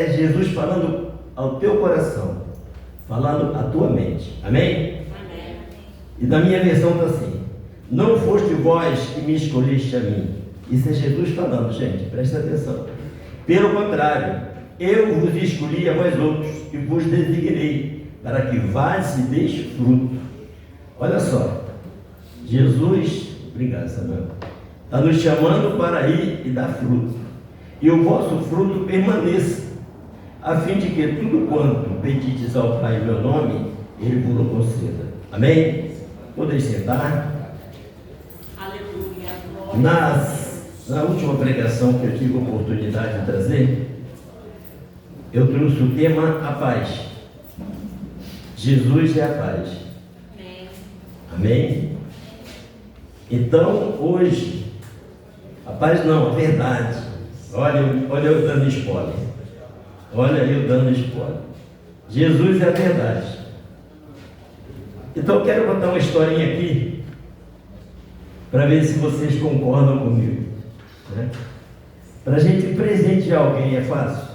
É Jesus falando ao teu coração, falando à tua mente. Amém? Amém. E na minha versão está assim: não foste vós que me escolheste a mim. Isso é Jesus falando, gente, presta atenção. Pelo contrário, eu vos escolhi a vós outros e vos designei para que vás e deis fruto. Olha só, Jesus, obrigado, Samuel, está nos chamando para ir e dar fruto, e o vosso fruto permaneça, a fim de que tudo quanto pedides ao Pai em meu nome, Ele vos conceda. Amém? Podem sentar. Aleluia. Na última pregação que eu tive a oportunidade de trazer, eu trouxe o tema a paz. Jesus é a paz. Amém. Amém? Então, hoje, a paz não, a verdade. Olha eu dando spoiler. Olha eu dando spoiler. Jesus é a verdade. Então, eu quero contar uma historinha aqui, para ver se vocês concordam comigo. Né? Para a gente presentear alguém é fácil?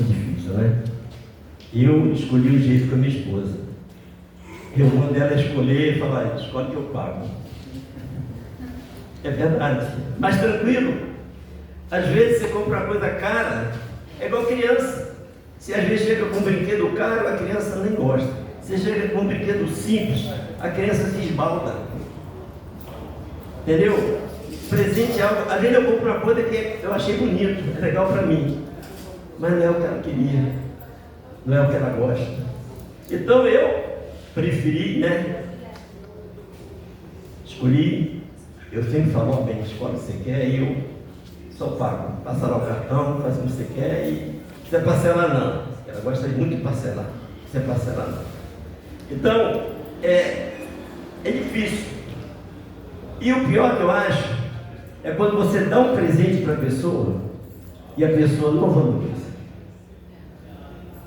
É difícil, né? Eu escolhi o jeito com a minha esposa. Eu mando ela escolher e falar: escolhe que eu pago. É verdade. Mas tranquilo. Às vezes você compra uma coisa cara, é igual criança. Se às vezes chega com um brinquedo caro, a criança nem gosta. Se chega com um brinquedo simples, a criança se esbalda. Entendeu? Presente é algo. Às vezes eu compro uma coisa que eu achei bonito, é legal para mim, mas não é o que ela queria, não é o que ela gosta. Então eu preferi, né? Escolhi. Eu sempre falo: bem, escolhe o que você quer, e eu só pago. Passa lá o cartão, faz o que você quer, e não precisa parcelar não. Ela gosta muito de parcelar, não precisa parcelar não. Então, é difícil. E o pior que eu acho é quando você dá um presente para a pessoa e a pessoa não valoriza.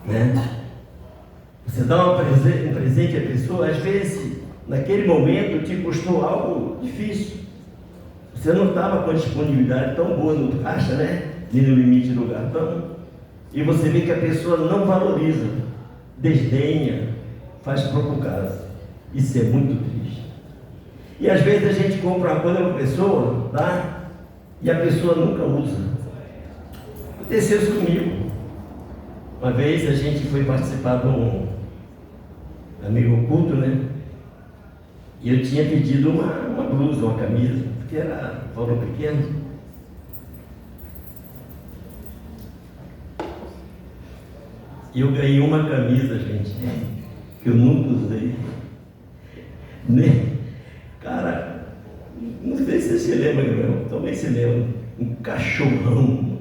Né? Você dá um presente à pessoa, às vezes, naquele momento, te custou algo difícil. Você não estava com a disponibilidade tão boa no caixa, né? Nem no limite do cartão. E você vê que a pessoa não valoriza, desdenha, faz pouco caso. Isso é muito triste. E às vezes a gente compra uma coisa para a pessoa, tá? E a pessoa nunca usa. Aconteceu isso comigo. Uma vez a gente foi participar de um amigo culto, né? E eu tinha pedido uma blusa, uma camisa, porque era valor pequeno. E eu ganhei uma camisa, gente, que eu nunca usei. Cara, não sei se você se lembra, meu, também se lembra. Um cachorrão,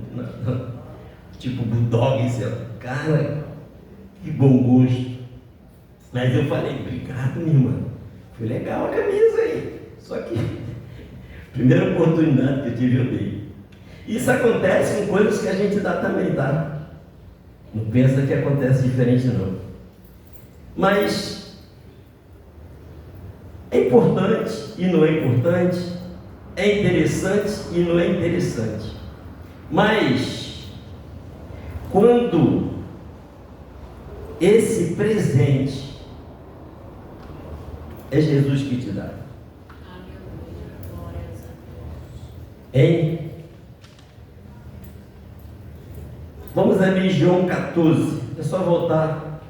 tipo bulldog, cara, que bom gosto. Mas eu falei: obrigado, minha irmã, foi legal a camisa aí. Só que, primeira oportunidade que eu tive, eu dei. Isso acontece com coisas que a gente dá também, tá? Não pensa que acontece diferente, não. Mas é importante e não é importante, é interessante e não é interessante. Mas quando esse presente é Jesus que te dá, hein? Vamos abrir João 14. É só voltar.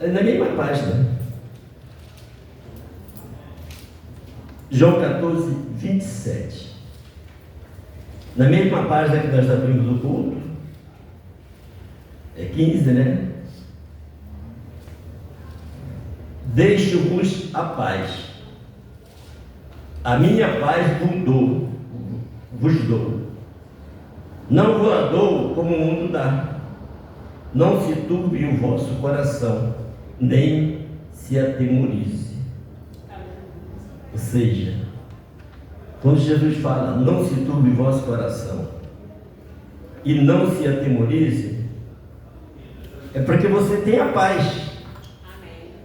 É na mesma página. João 14, 27. Na mesma página que nós abrimos o culto. É 15, né? Deixo-vos a paz. A minha paz vos dou. Não vos a dou como o mundo dá. Não se turbe o vosso coração, nem se atemorize. Ou seja, quando Jesus fala: não se turbe o vosso coração e não se atemorize, é porque você tem a paz.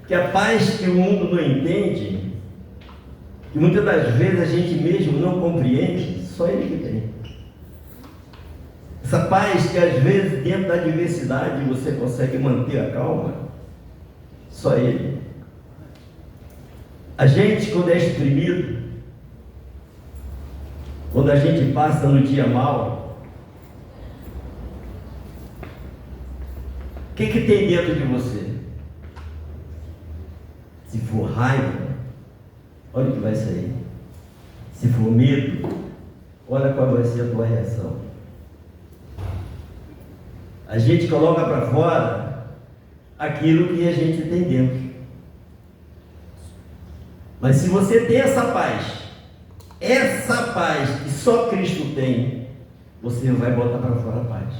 Que a paz que o mundo não entende, que muitas das vezes a gente mesmo não compreende, só Ele que tem. Essa paz que às vezes dentro da adversidade você consegue manter a calma, só Ele. A gente, quando é exprimido, quando a gente passa no dia mal, o que tem dentro de você? Se for raiva, olha o que vai sair. Se for medo, olha qual vai ser a tua reação. A gente coloca para fora aquilo que a gente tem dentro. Mas se você tem essa paz que só Cristo tem, você vai botar para fora a paz.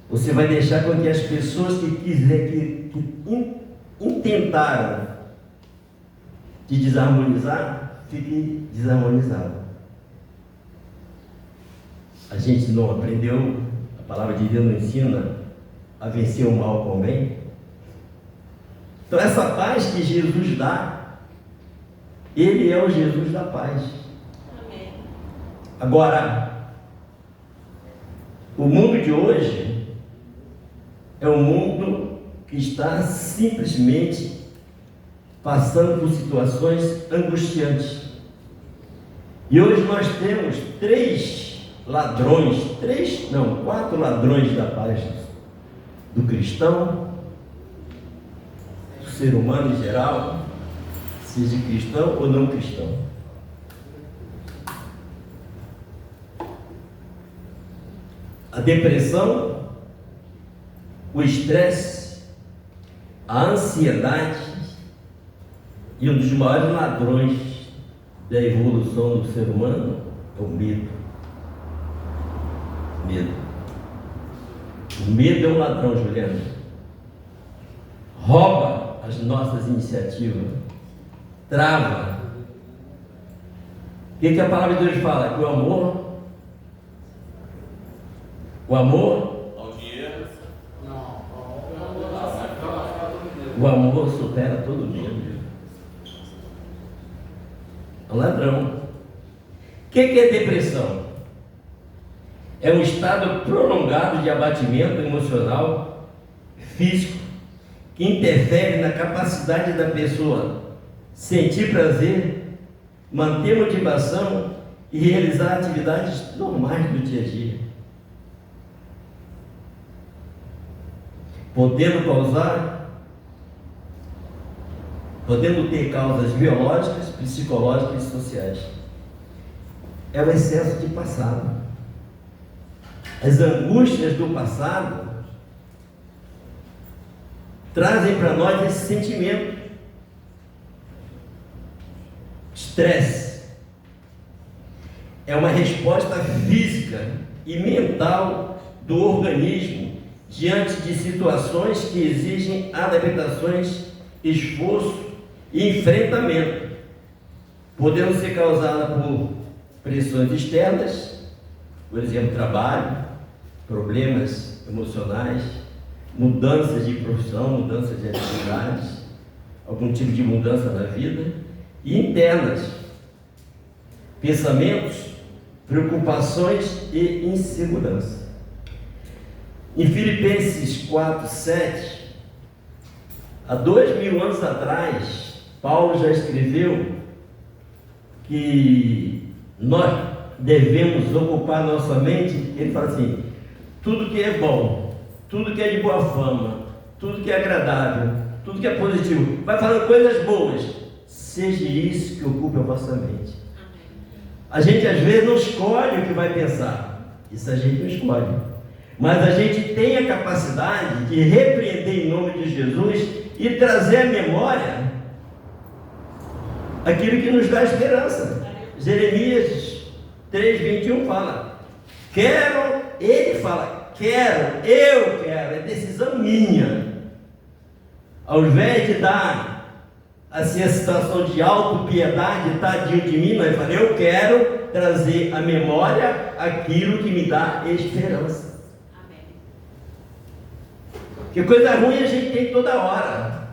Você vai deixar com que as pessoas que intentaram te desarmonizar, fiquem desarmonizadas. A gente não aprendeu, a palavra de Deus nos ensina a vencer o mal com o bem. Então essa paz que Jesus dá, Ele é o Jesus da paz. Amém. Agora, o mundo de hoje é um mundo que está simplesmente passando por situações angustiantes. E hoje nós temos quatro ladrões da paz do cristão, do ser humano em geral, seja cristão ou não cristão. A depressão, o estresse, a ansiedade e um dos maiores ladrões da evolução do ser humano é o medo. O medo é um ladrão, Juliana. Rouba as nossas iniciativas. Trava. O que a palavra de Deus fala? Que o amor supera todo medo. É um ladrão. O que é depressão? É um estado prolongado de abatimento emocional, físico, que interfere na capacidade da pessoa sentir prazer, manter motivação e realizar atividades normais do dia a dia. Podendo ter causas biológicas, psicológicas e sociais. É o excesso de passado. As angústias do passado trazem para nós esse sentimento. Estresse é uma resposta física e mental do organismo diante de situações que exigem adaptações, esforço e enfrentamento, podendo ser causada por pressões externas, por exemplo, trabalho, problemas emocionais, mudanças de profissão, mudanças de atividades, algum tipo de mudança na vida, e internas, pensamentos, preocupações e insegurança. Em Filipenses 4:7, há 2000 anos atrás, Paulo já escreveu que nós devemos ocupar nossa mente. Ele fala assim: tudo que é bom, tudo que é de boa fama, tudo que é agradável, tudo que é positivo, vai falando coisas boas, seja isso que ocupe a vossa mente. A gente às vezes não escolhe o que vai pensar, isso a gente não escolhe, mas a gente tem a capacidade de repreender em nome de Jesus e trazer à memória aquilo que nos dá esperança. Jeremias 3:21 fala: eu quero, é decisão minha. Ao invés de dar assim a situação de autopiedade, tadinho de mim, mas eu quero trazer à memória aquilo que me dá esperança. Amém. Que coisa ruim a gente tem toda hora,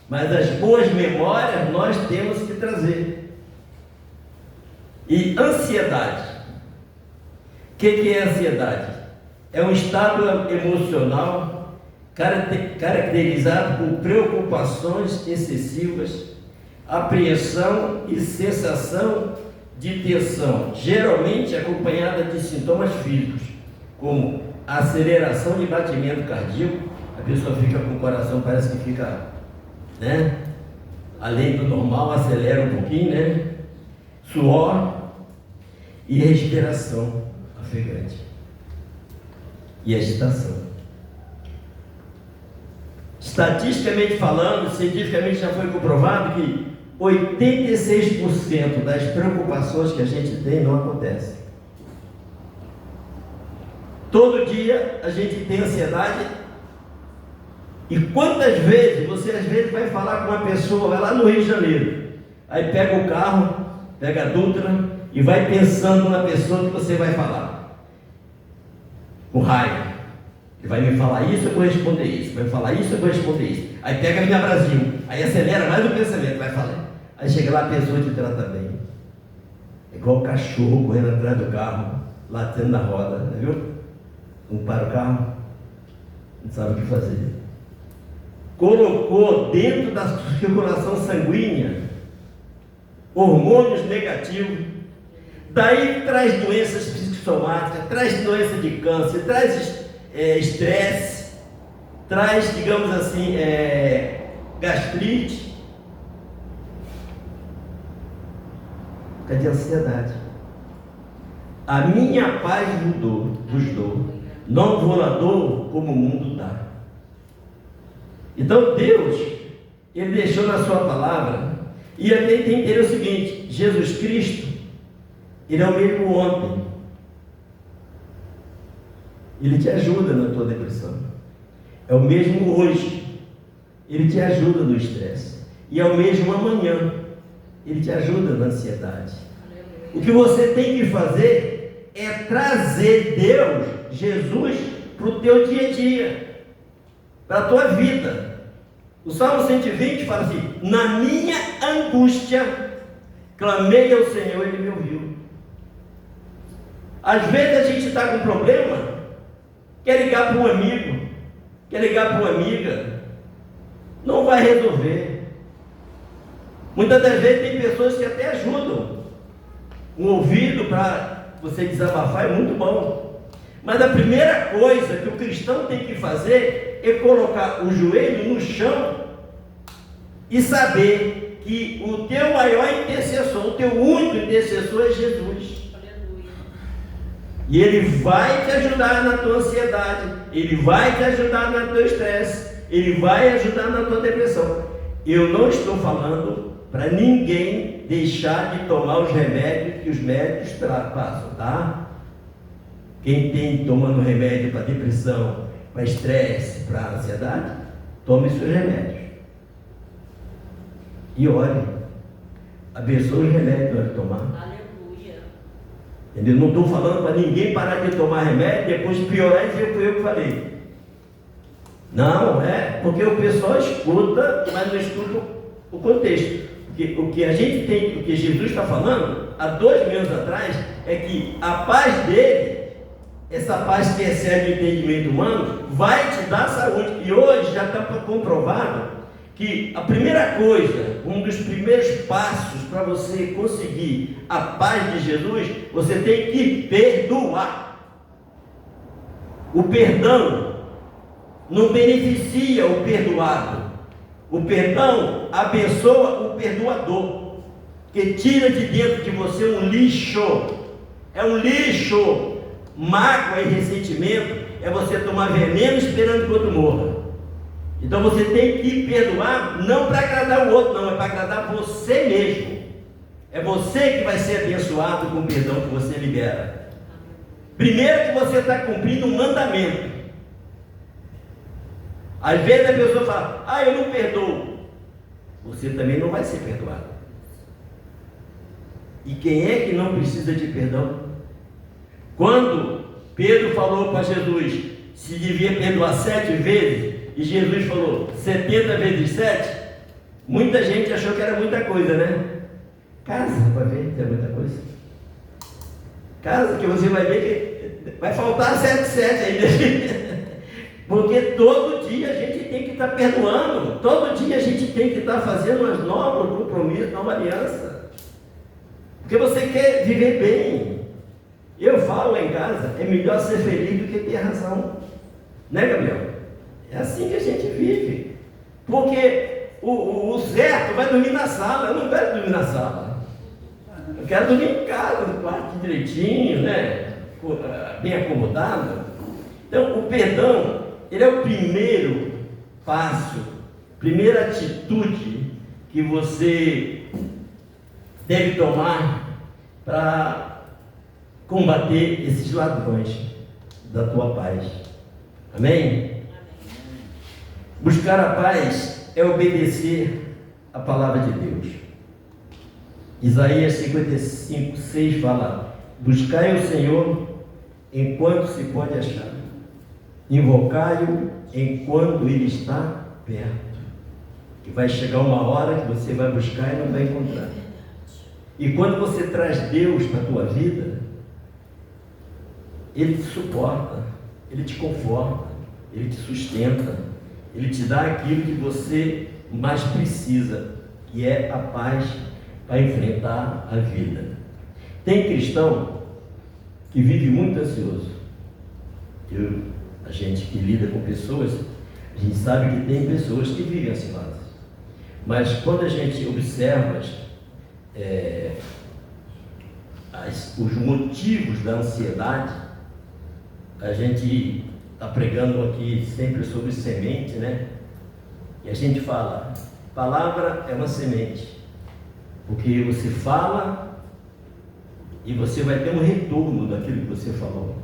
mas as boas memórias nós temos que trazer. E ansiedade. O que é ansiedade? é um estado emocional caracterizado por preocupações excessivas, apreensão e sensação de tensão, geralmente acompanhada de sintomas físicos, como aceleração de batimento cardíaco. A pessoa fica com o coração, parece que fica, né, além do normal, acelera um pouquinho, né? Suor e respiração ofegante e agitação. Estatisticamente falando, cientificamente já foi comprovado que 86% das preocupações que a gente tem não acontecem. Todo dia a gente tem ansiedade. E quantas vezes você às vezes vai falar com uma pessoa, vai lá no Rio de Janeiro, aí pega o carro, pega a Dutra e vai pensando na pessoa que você vai falar, com raiva. Ele vai me falar isso, eu vou responder isso, vai falar isso, eu vou responder isso. Aí pega a Minha Brasil, aí acelera mais o pensamento, vai falar. Aí chega lá, a pessoa te trata bem. É igual o cachorro correndo atrás do carro, latendo na roda, viu? Não para o carro, não sabe o que fazer. Colocou dentro da circulação sanguínea hormônios negativos, daí traz doenças psicossomáticas, traz doença de câncer, traz estresse, traz, digamos assim, gastrite, de ansiedade. A minha paz vos dou, não vou lá dou como o mundo dá. Então Deus, Ele deixou na sua palavra, e aqui tem que entender o seguinte: Jesus Cristo, Ele é o mesmo ontem, Ele te ajuda na tua depressão, é o mesmo hoje, Ele te ajuda no estresse, e é o mesmo amanhã, Ele te ajuda na ansiedade. O que você tem que fazer é trazer Deus, Jesus, para o teu dia a dia, para a tua vida. O Salmo 120 fala assim: na minha angústia, clamei ao Senhor e Ele me ouviu. Às vezes a gente está com um problema, quer ligar para um amigo, quer ligar para uma amiga, não vai resolver. Muitas das vezes tem pessoas que até ajudam. Um ouvido para você desabafar é muito bom. Mas a primeira coisa que o cristão tem que fazer é colocar o joelho no chão e saber que o teu maior intercessor, o teu único intercessor é Jesus. E Ele vai te ajudar na tua ansiedade, Ele vai te ajudar no teu estresse, Ele vai ajudar na tua depressão. Eu não estou falando para ninguém deixar de tomar os remédios que os médicos passam, tá? Quem tem tomando remédio para depressão, para estresse, para ansiedade, tome seus remédios. E ore. Abençoe os remédios na hora de tomar. Aleluia. Entendeu? Não estou falando para ninguém parar de tomar remédio, depois piorar e dizer foi eu que falei. Não, porque o pessoal escuta, mas não escuta o contexto. Porque o que a gente tem, o que Jesus está falando, há 2000 anos atrás, é que a paz dele, essa paz que excede o entendimento humano, vai te dar saúde. E hoje já está comprovado que a primeira coisa, um dos primeiros passos para você conseguir a paz de Jesus, você tem que perdoar. O perdão não beneficia o perdoado. O perdão abençoa o perdoador, que tira de dentro de você um lixo. É um lixo. Mágoa e ressentimento é você tomar veneno esperando que o outro morra. Então você tem que perdoar, não para agradar o outro, não, é para agradar você mesmo. É você que vai ser abençoado com o perdão que você libera. Primeiro que você está cumprindo um mandamento. Às vezes a pessoa fala: eu não perdoo. Você também não vai ser perdoado. E quem é que não precisa de perdão? Quando Pedro falou para Jesus se devia perdoar 7 vezes, e Jesus falou 70 vezes 7, muita gente achou que era muita coisa, né? Casa para ver que é muita coisa. Casa que você vai ver que vai faltar 7 aí. Porque todo dia a gente tem que estar perdoando. Todo dia a gente tem que estar fazendo um novo compromisso, nova aliança. Porque você quer viver bem. Eu falo lá em casa, é melhor ser feliz do que ter razão. Né, Gabriel? É assim que a gente vive. Porque o certo vai dormir na sala. Eu não quero dormir na sala. Eu quero dormir em casa, no quarto direitinho, né? Bem acomodado. Então, o perdão, ele é o primeiro passo, primeira atitude que você deve tomar para combater esses ladrões da tua paz. Amém? Buscar a paz é obedecer a palavra de Deus. Isaías 55:6 fala: buscai o Senhor enquanto se pode achar, invocai-o enquanto Ele está perto. Que vai chegar uma hora que você vai buscar e não vai encontrar. E quando você traz Deus para a tua vida, Ele te suporta, Ele te conforta, Ele te sustenta, Ele te dá aquilo que você mais precisa, que é a paz para enfrentar a vida. Tem cristão que vive muito ansioso. A gente que lida com pessoas, a gente sabe que tem pessoas que vivem ansiosas. Mas quando a gente observa os motivos da ansiedade, a gente está pregando aqui sempre sobre semente, né? E a gente fala, palavra é uma semente, porque você fala e você vai ter um retorno daquilo que você falou.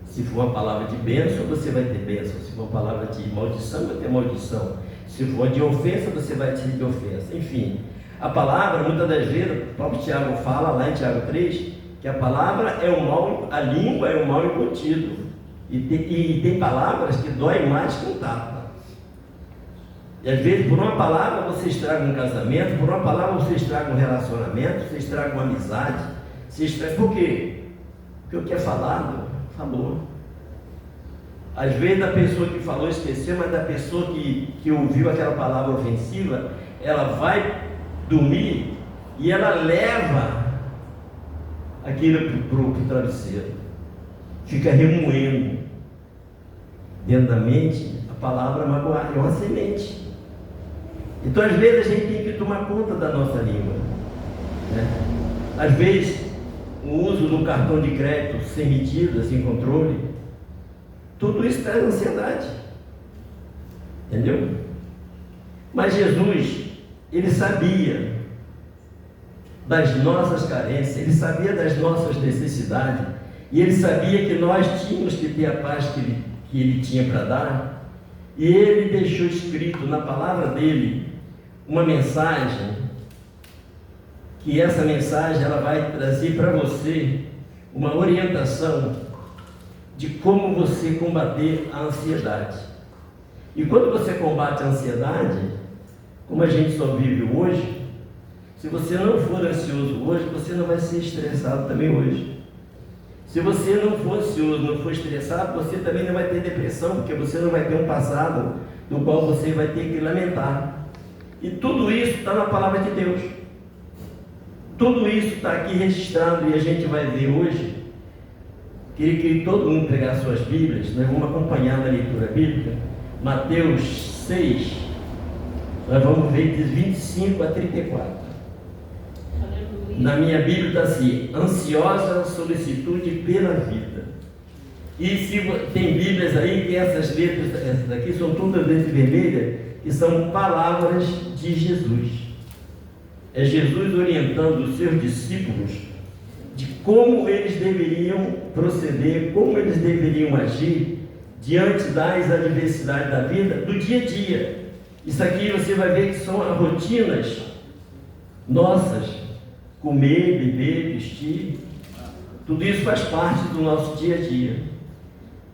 Se for uma palavra de bênção, você vai ter bênção. Se for uma palavra de maldição, vai ter maldição. Se for de ofensa, você vai ter de ofensa. Enfim, a palavra, muitas das vezes, o próprio Tiago fala lá em Tiago 3, que a palavra é um mal, a língua é um mal incontido. E tem palavras que doem mais que um tapa. E às vezes, por uma palavra, você estraga um casamento, por uma palavra, você estraga um relacionamento, você estraga uma amizade. Por quê? Porque o que é falado, falou. Às vezes a pessoa que falou esqueceu, mas a pessoa que ouviu aquela palavra ofensiva, ela vai dormir e ela leva aquilo para o travesseiro. Fica remoendo dentro da mente a palavra magoar, é uma semente. Então às vezes a gente tem que tomar conta da nossa língua, né? Às vezes o uso do cartão de crédito sem medida, sem controle, tudo isso traz ansiedade, entendeu? Mas Jesus, Ele sabia das nossas carências, Ele sabia das nossas necessidades, e Ele sabia que nós tínhamos que ter a paz que Ele tinha para dar, e Ele deixou escrito na palavra dEle uma mensagem, que essa mensagem ela vai trazer para você uma orientação de como você combater a ansiedade. E quando você combate a ansiedade, como a gente só vive hoje, se você não for ansioso hoje, você não vai ser estressado também hoje. Se você não for ansioso, não for estressado, você também não vai ter depressão, porque você não vai ter um passado do qual você vai ter que lamentar. E tudo isso está na palavra de Deus. Tudo isso está aqui registrado e a gente vai ver hoje. Queria que todo mundo pegasse suas Bíblias, nós vamos acompanhar na leitura bíblica, Mateus 6, nós vamos ver de 25 a 34. Na minha Bíblia está assim: ansiosa solicitude pela vida. E se tem Bíblias aí que essas letras, essas aqui são todas letras vermelhas, que são palavras de Jesus. É Jesus orientando os seus discípulos de como eles deveriam proceder, como eles deveriam agir diante das adversidades da vida, do dia a dia. Isso aqui você vai ver que são rotinas nossas: comer, beber, vestir, tudo isso faz parte do nosso dia a dia.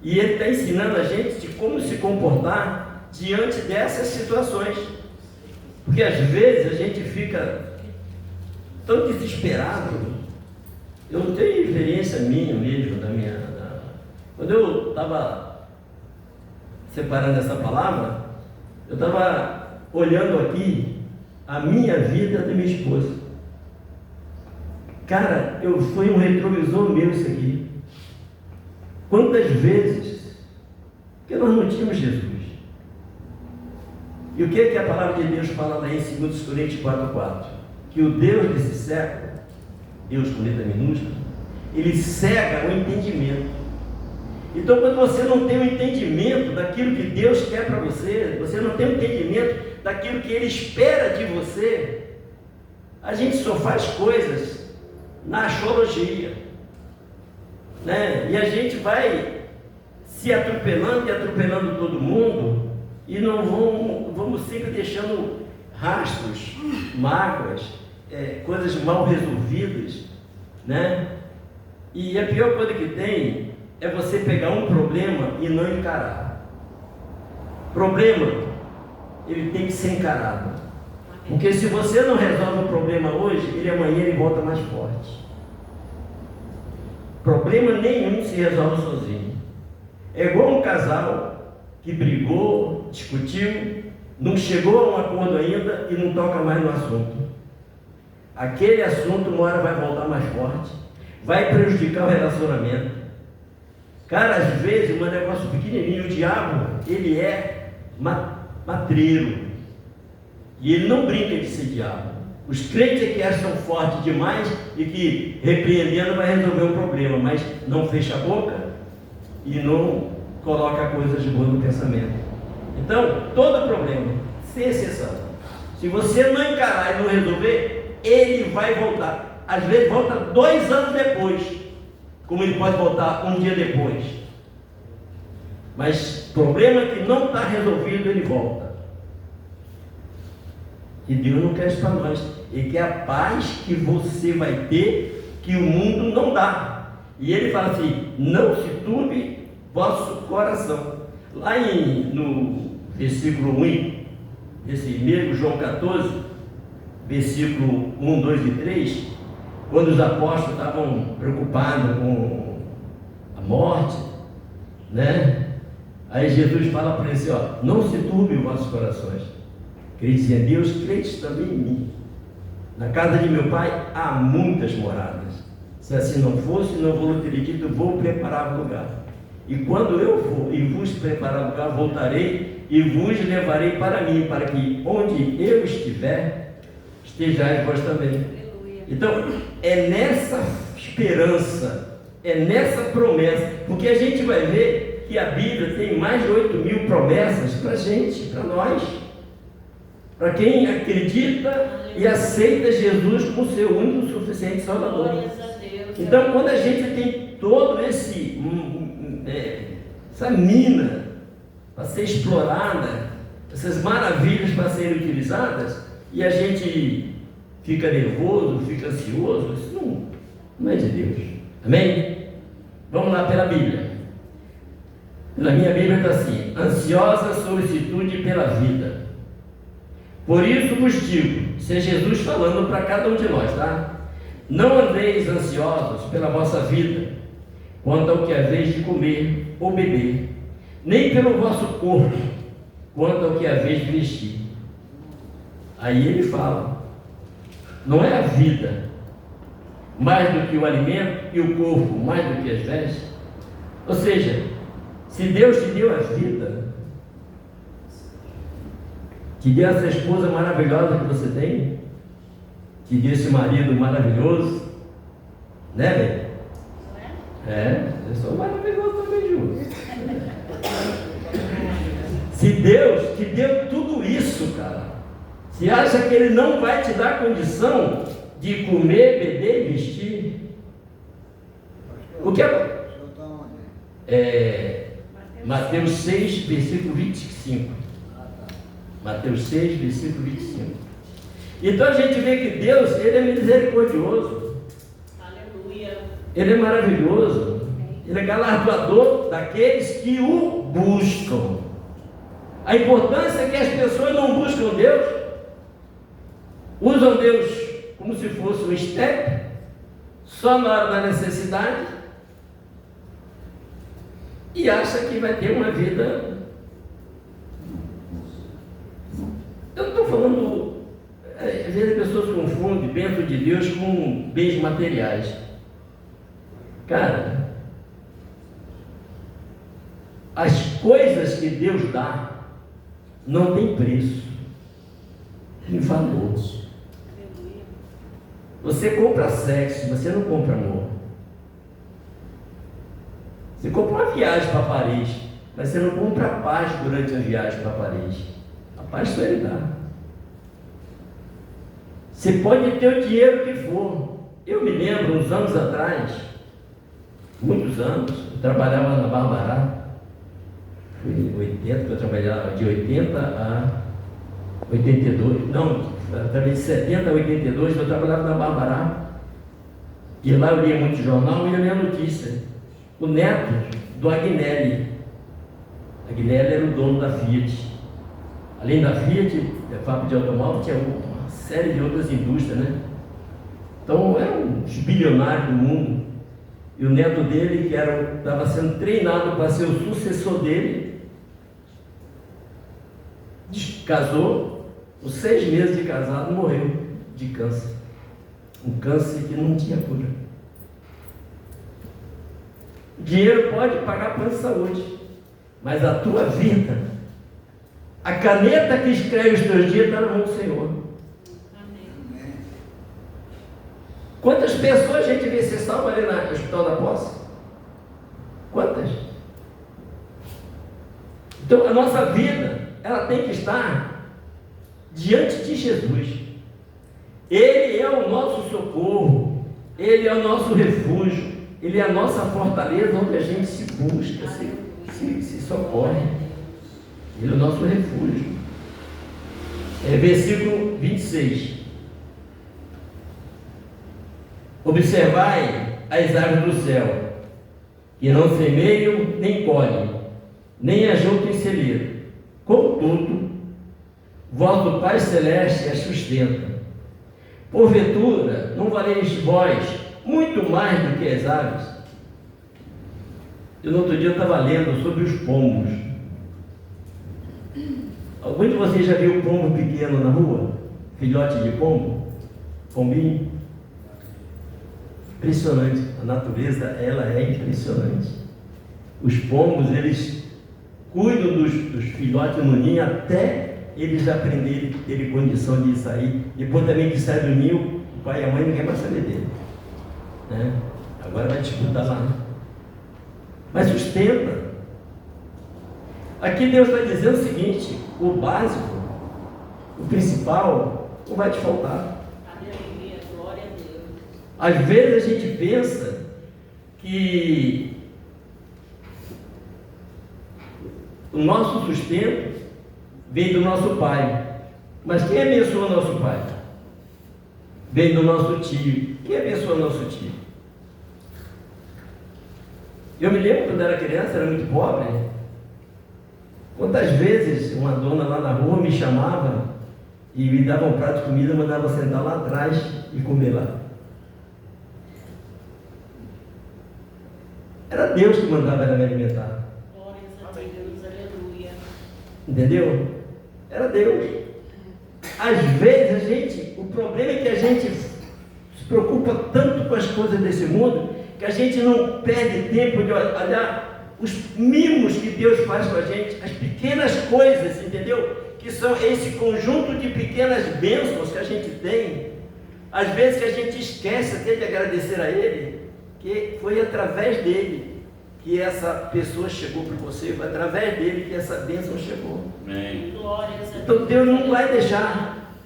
E Ele está ensinando a gente de como se comportar diante dessas situações, porque às vezes a gente fica tão desesperado Eu tenho experiência minha mesmo, quando eu estava separando essa palavra, eu estava olhando aqui a minha vida da minha esposa. Cara, foi um retrovisor meu isso aqui. Quantas vezes que nós não tínhamos Jesus? E o que a palavra de Deus fala lá em 2 Coríntios 4,4? Que o Deus desse século, Deus com letra minúscula, ele cega o entendimento. Então, quando você não tem o entendimento daquilo que Deus quer para você, você não tem o entendimento daquilo que Ele espera de você, a gente só faz coisas na axiologia, né? E a gente vai se atropelando e atropelando todo mundo, e não vamos sempre deixando rastros, mágoas, coisas mal resolvidas, né? E a pior coisa que tem é você pegar um problema e não encarar. Problema, ele tem que ser encarado. Porque se você não resolve o problema hoje, amanhã ele volta mais forte. Problema nenhum se resolve sozinho. É igual um casal que brigou, discutiu, não chegou a um acordo ainda e não toca mais no assunto. Aquele assunto uma hora vai voltar mais forte, vai prejudicar o relacionamento. Cara, às vezes um negócio pequenininho, o diabo, ele é matreiro, e ele não brinca de ser diabo. Os crentes é que acham forte demais e que repreendendo vai resolver o problema, mas não fecha a boca e não coloca coisas boas no pensamento. Então, todo problema, sem exceção, se você não encarar e não resolver, ele vai voltar. Às vezes volta 2 anos depois, como ele pode voltar um dia depois. Mas problema que não está resolvido, ele volta. E Deus não quer isso para nós. Ele quer a paz que você vai ter, que o mundo não dá. E ele fala assim: não se turbe vosso coração. Lá no versículo 1, esse mesmo João 14, versículo 1, 2 e 3, quando os apóstolos estavam preocupados com a morte, né? Aí Jesus fala para eles assim: ó, não se turbe os vossos corações. Crede em Deus, crede também em mim. Na casa de meu pai há muitas moradas. Se assim não fosse, não vou ter dito, vou preparar o lugar. E quando eu for e vos preparar o lugar, voltarei e vos levarei para mim, para que onde eu estiver, estejais vós também. Então, é nessa esperança, é nessa promessa, porque a gente vai ver que a Bíblia tem mais de 8.000 promessas para a gente, para nós, para quem acredita e aceita Jesus como seu único e suficiente Salvador. Então, quando a gente tem todo essa mina para ser explorada, essas maravilhas para serem utilizadas, e a gente fica nervoso, fica ansioso, isso não é de Deus. Amém? Vamos lá pela Bíblia. Na minha Bíblia está assim: ansiosa solicitude pela vida. Por isso vos digo, isso é Jesus falando para cada um de nós, tá? Não andeis ansiosos pela vossa vida, quanto ao que haveis de comer ou beber, nem pelo vosso corpo, quanto ao que haveis de vestir. Aí ele fala: não é a vida mais do que o alimento e o corpo mais do que as vestes? Ou seja, se Deus te deu a vida, te deu essa esposa maravilhosa que você tem, te deu esse marido maravilhoso, né, velho? Eu sou maravilhoso também, Ju. Se Deus te deu tudo isso, cara, você acha que Ele não vai te dar condição de comer, beber e vestir? O que Mateus 6, versículo 25. Mateus 6, versículo 25. Então a gente vê que Deus, Ele é misericordioso. Aleluia. Ele é maravilhoso. Ele é galardoador daqueles que o buscam. A importância é que as pessoas não buscam Deus, usam Deus como se fosse um step, só na hora da necessidade e acha que vai ter uma vida. Eu não estou falando, às vezes as pessoas confundem bênção de Deus com bens materiais. Cara, as coisas que Deus dá não tem preço, tem valor. Você compra sexo, você não compra amor. Você compra uma viagem para Paris, mas você não compra a paz durante a viagem para Paris. A paz só Ele dá. Você pode ter o dinheiro que for. Eu me lembro, uns anos atrás, muitos anos, eu trabalhava na Barbará. Foi em 80, que eu trabalhava de 80 a 82, não, através de 70 a 82, eu trabalhava na Barbará. E lá eu lia muito jornal e eu lia notícia. O neto do Agnelli. Agnelli era o dono da Fiat. Além da Fiat, a fábrica de automóvel, tinha uma série de outras indústrias, né? Então, eram os bilionários do mundo. E o neto dele, que estava sendo treinado para ser o sucessor dele, casou, com 6 meses de casado, morreu de câncer. Um câncer que não tinha cura. O dinheiro pode pagar plano de saúde, mas a tua vida, a caneta que escreve os teus dias está na mão do Senhor. Amém. Quantas pessoas a gente vê ser salva ali no Hospital da Posse? Quantas? Então a nossa vida, ela tem que estar diante de Jesus. Ele é o nosso socorro, Ele é o nosso refúgio, Ele é a nossa fortaleza onde a gente se busca, se socorre. Ele é o nosso refúgio. Versículo 26. Observai as aves do céu, que não semeiam nem colhem, nem ajuntam em celeiro. Contudo, vosso Pai Celeste as sustenta. Porventura, não valeis vós muito mais do que as aves? Eu no outro dia eu estava lendo sobre os pombos. Algum de vocês já viu pombo pequeno na rua? Filhote de pombo? Pombinho? Impressionante. A natureza, ela é impressionante. Os pombos, eles cuidam dos filhotes no ninho até eles aprenderem, terem condição de sair. Depois também que sai do ninho, o pai e a mãe não querem mais saber dele, né? Agora vai disputar lá, mas sustenta. Aqui Deus está dizendo o seguinte: o básico, o principal, não vai te faltar. Aleluia, glória a Deus. Às vezes a gente pensa que o nosso sustento vem do nosso pai. Mas quem abençoa o nosso pai? Vem do nosso tio. Quem abençoa o nosso tio? Eu me lembro quando era criança, era muito pobre. Quantas vezes uma dona lá na rua me chamava e me dava um prato de comida, mandava sentar lá atrás e comer lá. Era Deus que mandava ela me alimentar. Glórias a Deus, aleluia. Entendeu? Era Deus. Às vezes o problema é que a gente se preocupa tanto com as coisas desse mundo, que a gente não perde tempo de olhar os mimos que Deus faz com a gente, as pequenas coisas, entendeu? Que são esse conjunto de pequenas bênçãos que a gente tem. Às vezes que a gente esquece até de agradecer a Ele, que foi através dele que essa pessoa chegou para você, foi através dele que essa bênção chegou. Amém. Então Deus não vai deixar.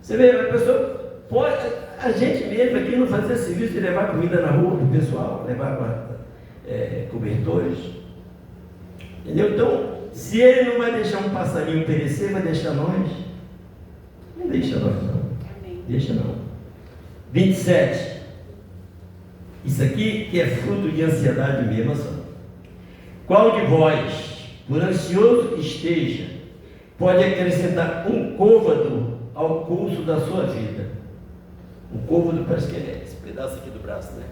Você vê, a pessoa pode, a gente mesmo aqui não fazia serviço de levar comida na rua para o pessoal, levar cobertores. Entendeu? Então, se Ele não vai deixar um passarinho perecer, vai deixar nós? Não deixa nós não. Amém. Deixa não. 27. Isso aqui que é fruto de ansiedade mesmo, olha só. Qual de vós, por ansioso que esteja, pode acrescentar um côvado ao curso da sua vida? Um côvado parece que pedaço aqui do braço, né?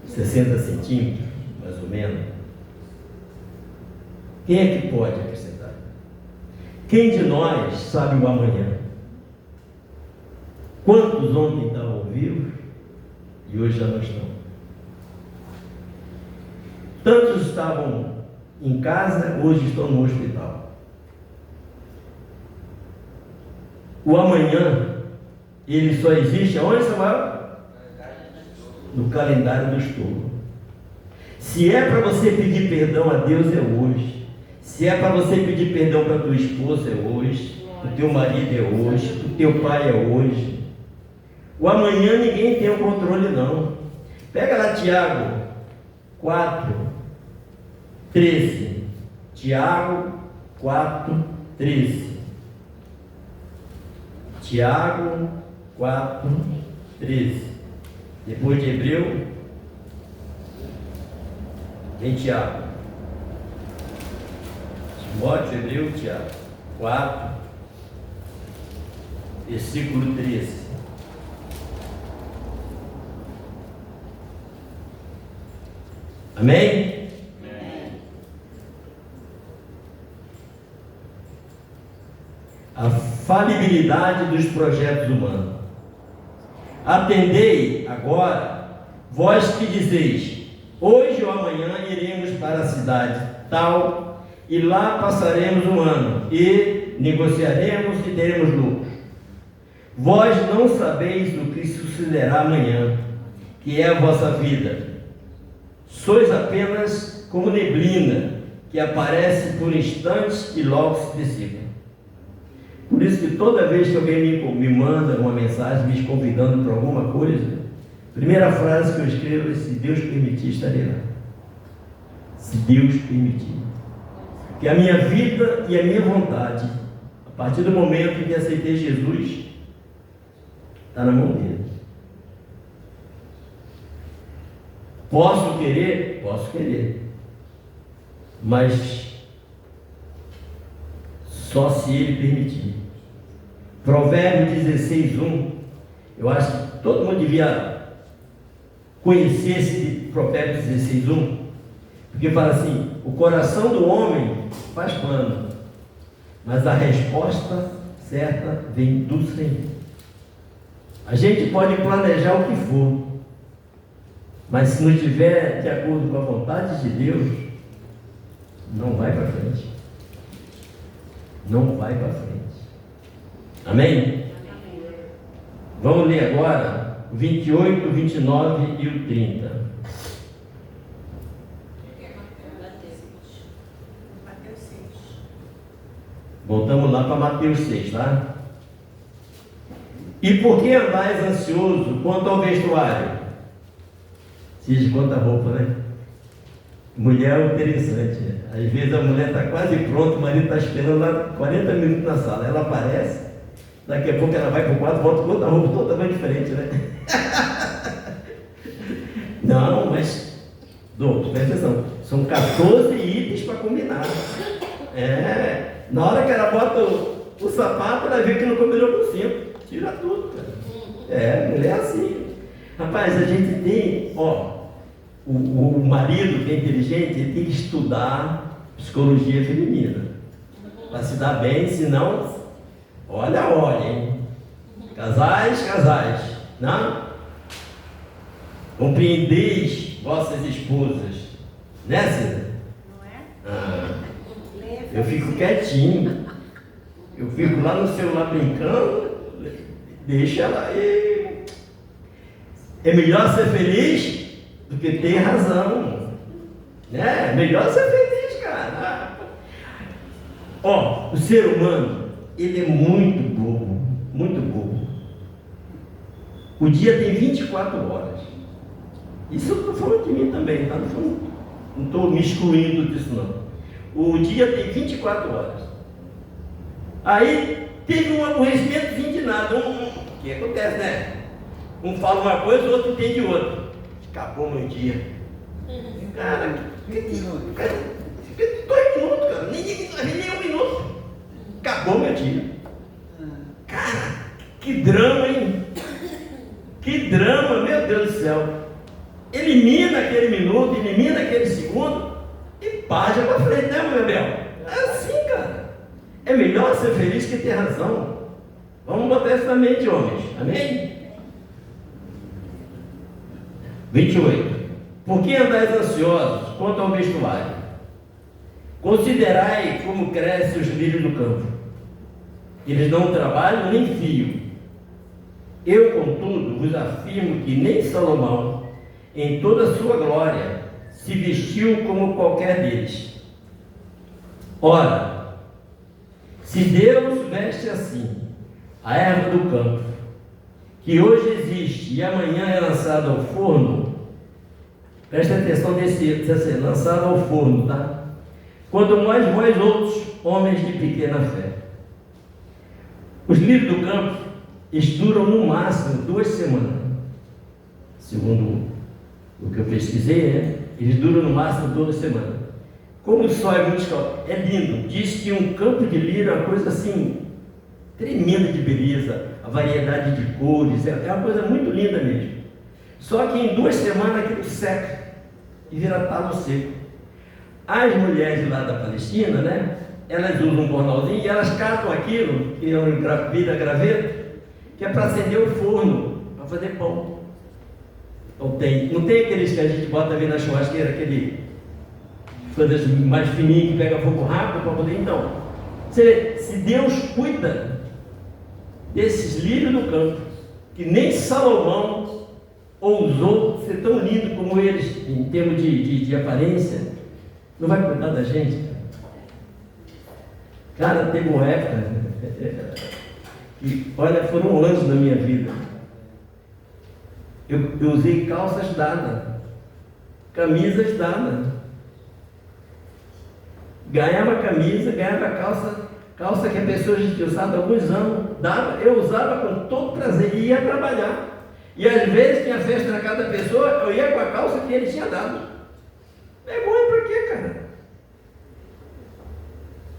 60 centímetros, mais ou menos. Quem é que pode acrescentar? Quem de nós sabe o amanhã? Quantos ontem estavam vivos e hoje já não estão? Tantos estavam em casa, hoje estão no hospital. O amanhã, ele só existe aonde, Samuel? No calendário do estouro. Se é para você pedir perdão a Deus, é hoje. Se é para você pedir perdão para tua esposa, é hoje. O teu marido é hoje. O teu pai é hoje. O amanhã ninguém tem o controle, não. Pega lá Tiago 4, 13. Tiago 4, 13. Tiago 4, 13. Depois de Hebreu, vem Tiago. Timóteo, Hebreu, Tiago 4, versículo 13. Amém? Amém. A falibilidade dos projetos humanos. Atendei agora, vós que dizeis, hoje ou amanhã iremos para a cidade tal, e lá passaremos um ano, e negociaremos e teremos lucros. Vós não sabeis o que sucederá amanhã, que é a vossa vida. Sois apenas como neblina, que aparece por instantes e logo se dissipa. Por isso que toda vez que alguém me manda uma mensagem me convidando para alguma coisa, a primeira frase que eu escrevo é: se Deus permitir, estarei lá. Se Deus permitir. Que a minha vida e a minha vontade, a partir do momento em que aceitei Jesus, está na mão dele. Posso querer? Posso querer. Mas só se ele permitir. Provérbios 16:1. Eu acho que todo mundo devia conhecer esse Provérbios 16:1, porque fala assim: o coração do homem faz plano, mas a resposta certa vem do Senhor. A gente pode planejar o que for, mas se não estiver de acordo com a vontade de Deus, não vai para frente. Não vai para frente. Amém? Amém. Vamos ler agora o 28, 29 e o 30. Mateus 6. Voltamos lá para Mateus 6, tá? E por que andais ansioso quanto ao vestuário? Diz quanto a roupa, né? Mulher é interessante, né? Às vezes a mulher está quase pronta, o marido está esperando lá 40 minutos na sala. Ela aparece, daqui a pouco ela vai para o quarto, volta com outra roupa totalmente diferente, né? Não, mas, presta atenção, são 14 itens para combinar. Na hora que ela bota o sapato, ela vê que não combinou com o cinto. Tira tudo, cara. Mulher é assim. Rapaz, a gente tem, o marido que é inteligente, ele tem que estudar psicologia feminina para se dar bem, senão, olha, hein? Casais, não? Compreendeis vossas esposas, né, Cida? Não é? Eu fico quietinho, eu fico lá no celular brincando, deixa ela aí. É melhor ser feliz do que ter razão, né? É melhor ser feliz, cara. O ser humano, ele é muito bobo, muito bobo. O dia tem 24 horas. Isso eu estou falando de mim também, tá? Não estou me excluindo disso, não. O dia tem 24 horas. Aí teve um aborrecimento de nada. O que acontece, né? Um fala uma coisa, o outro entende outra. Acabou meu dia. Cara, 2 minutos, cara. Nem 1 minuto. Acabou meu dia. Cara, que drama, hein? Que aquele drama, meu Deus do céu, elimina aquele minuto, elimina aquele segundo e página para frente, né, meu Bebel? É assim, cara. É melhor ser feliz que ter razão. Vamos botar isso na mente, homens. Amém? 28. Por que andais ansiosos quanto ao vestuário? Considerai como crescem os lírios do campo. Eles não trabalham nem fiam. Eu, contudo, vos afirmo que nem Salomão, em toda a sua glória, se vestiu como qualquer deles. Ora, se Deus veste assim a erva do campo, que hoje existe e amanhã é lançada ao forno, presta atenção nesse lançado ao forno, tá? Quanto mais vós outros, homens de pequena fé. Os lírios do campo, eles duram no máximo 2 semanas. Segundo o que eu pesquisei, né? Eles duram no máximo 2 semanas. Como o sol é muito é lindo, diz que um campo de lírio é uma coisa assim, tremenda de beleza, a variedade de cores, é uma coisa muito linda mesmo. Só que em 2 semanas aquilo seca e vira talo seco. As mulheres lá da Palestina, né? Elas usam um bornalzinho e elas catam aquilo, que é um graveto, que é para acender o forno, para fazer pão. Não tem aqueles que a gente bota ali na churrasqueira, aquele coisas mais fininho que pega fogo rápido para poder. Então, se Deus cuida desses lírios do campo, que nem Salomão ousou ser tão lindo como eles, em termos de aparência, não vai cuidar da gente? Cara, teve uma época que, olha, foram anos na minha vida. Eu usei calças dadas, camisas dadas. Ganhava camisa, ganhava calça que a pessoa já tinha usado há alguns anos, eu usava com todo prazer e ia trabalhar. E às vezes tinha festa na casa da pessoa, eu ia com a calça que ele tinha dado. Vergonha para quê, cara?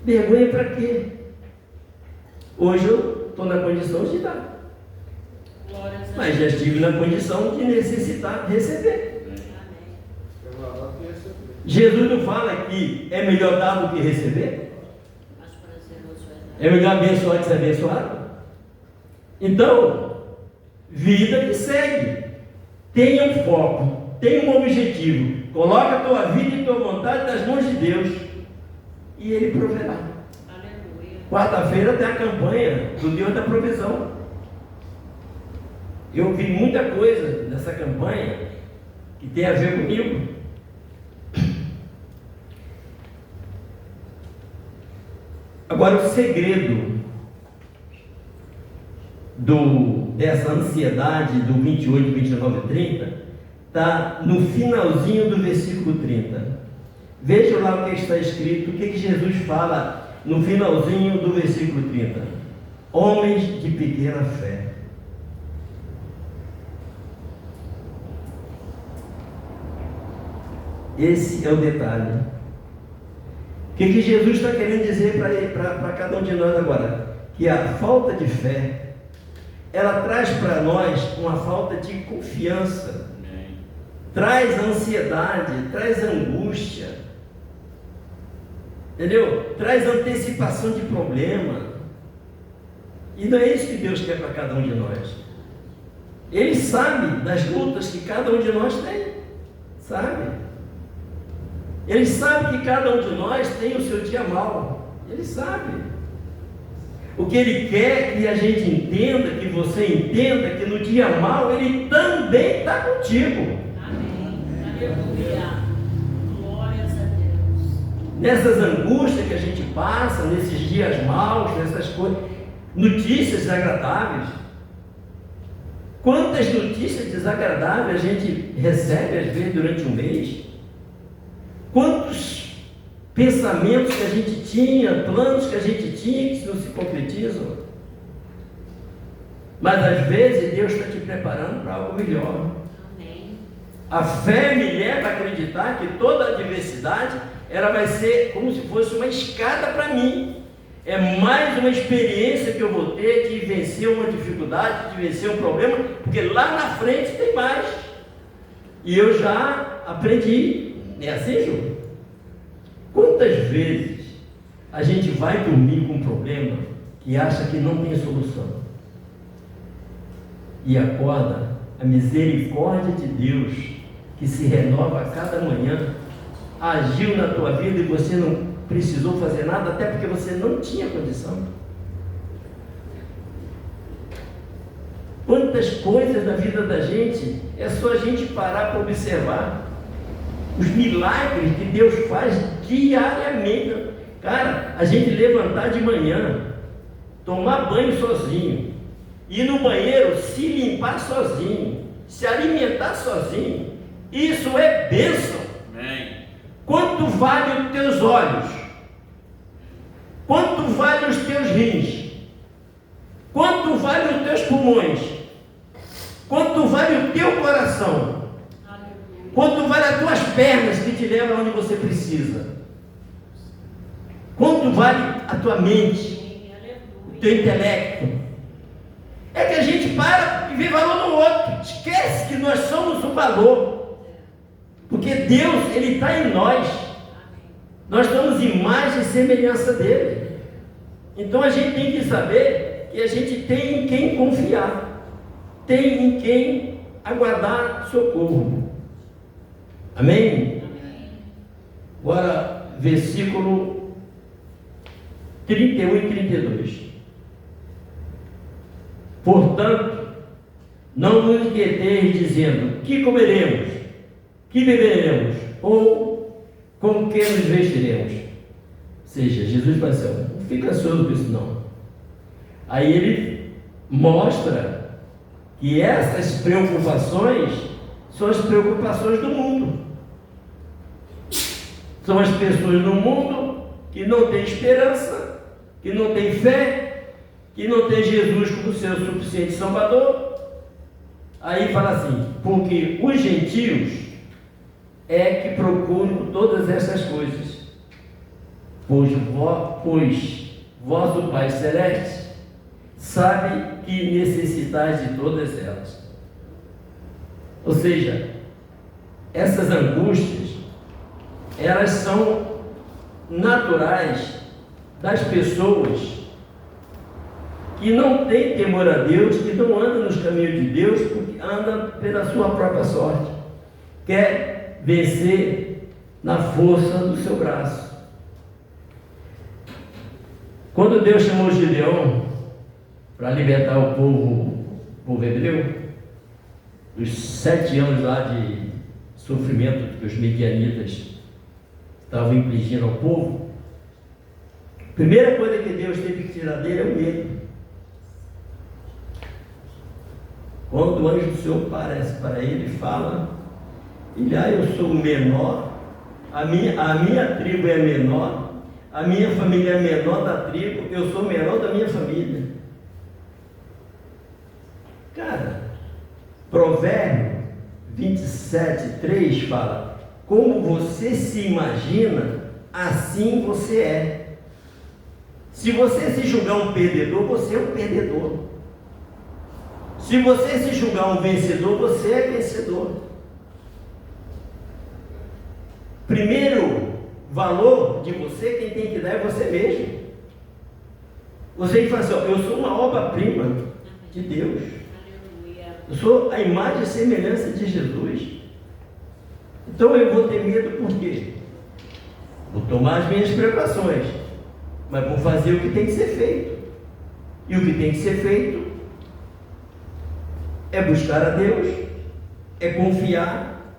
Vergonha para quê? Hoje eu estou na condição de dar, mas já estive na condição de necessitar receber. Jesus não fala que é melhor dar do que receber? É melhor abençoar que ser abençoado? Então, vida que segue. Tenha um foco, tenha um objetivo. Coloca a tua vida e tua vontade nas mãos de Deus e Ele proverá. Quarta-feira tem a campanha do Deus da provisão. Eu vi muita coisa nessa campanha que tem a ver comigo. Agora, o segredo dessa ansiedade do 28, 29 e 30 está no finalzinho do versículo 30. Vejam lá o que está escrito, o que Jesus fala no finalzinho do versículo 30. Homens de pequena fé. Esse é o detalhe. O que Jesus está querendo dizer para cada um de nós agora? Que a falta de fé, ela traz para nós uma falta de confiança, traz ansiedade, traz angústia, entendeu? Traz antecipação de problema. E não é isso que Deus quer para cada um de nós. Ele sabe das lutas que cada um de nós tem, sabe? Ele sabe que cada um de nós tem o seu dia mau. Ele sabe. O que Ele quer que a gente entenda, que você entenda, que no dia mau Ele também está contigo. Amém. Aleluia. Glórias a Deus. Nessas angústias que a gente passa, nesses dias maus, nessas coisas, notícias desagradáveis. Quantas notícias desagradáveis a gente recebe às vezes durante um mês? Quantos pensamentos que a gente tinha, planos que a gente tinha que não se concretizam? Mas às vezes Deus está te preparando para algo melhor. Amém. A fé me leva a acreditar que toda adversidade ela vai ser como se fosse uma escada para mim. É mais uma experiência que eu vou ter de vencer uma dificuldade, de vencer um problema, porque lá na frente tem mais. E eu já aprendi. É assim, Ju? Quantas vezes a gente vai dormir com um problema que acha que não tem solução? E acorda, a misericórdia de Deus, que se renova a cada manhã, agiu na tua vida e você não precisou fazer nada, até porque você não tinha condição. Quantas coisas da vida da gente, é só a gente parar para observar os milagres que Deus faz diariamente. Cara, a gente levantar de manhã, tomar banho sozinho, ir no banheiro, se limpar sozinho, se alimentar sozinho, isso é bênção. Amém. Quanto vale os teus olhos? Quanto vale os teus rins? Quanto vale os teus pulmões? Quanto vale o teu coração? Quanto vale as tuas pernas que te levam onde você precisa? Quanto vale a tua mente? O teu intelecto? É que a gente para e vê valor no outro, esquece que nós somos o valor, porque Deus, Ele está em nós, nós somos imagem e semelhança dEle. Então a gente tem que saber que a gente tem em quem confiar, tem em quem aguardar socorro. Amém? Agora, versículo 31 e 32. Portanto, não vos inquieteis dizendo: que comeremos, que beberemos, ou com que nos vestiremos. Ou seja, Jesus vai dizer: não fica ansioso com isso não. Aí ele mostra que essas preocupações são as preocupações do mundo. São as pessoas no mundo que não têm esperança, que não têm fé, que não tem Jesus como seu suficiente Salvador. Aí fala assim: porque os gentios é que procuram todas essas coisas, pois vosso Pai Celeste sabe que necessitais de todas elas. Ou seja, essas angústias, elas são naturais das pessoas que não tem temor a Deus, que não anda nos caminhos de Deus, porque anda pela sua própria sorte, quer vencer na força do seu braço. Quando Deus chamou Gideão para libertar o povo hebreu, os 7 anos lá de sofrimento que os midianitas estavam infligindo ao povo, a primeira coisa que Deus teve que tirar dele é o medo. Quando o anjo do Senhor aparece para ele e fala: eu sou o menor, a minha tribo é a menor, a minha família é a menor da tribo, eu sou o menor da minha família. Cara, Provérbio 27:3 fala: como você se imagina, assim você é. Se você se julgar um perdedor, você é um perdedor. Se você se julgar um vencedor, você é vencedor. Primeiro valor de você, quem tem que dar é você mesmo. Você que fala assim: eu sou uma obra-prima de Deus. Eu sou a imagem e semelhança de Jesus. Então eu vou ter medo por quê? Vou tomar as minhas precauções, mas vou fazer o que tem que ser feito. E o que tem que ser feito é buscar a Deus, é confiar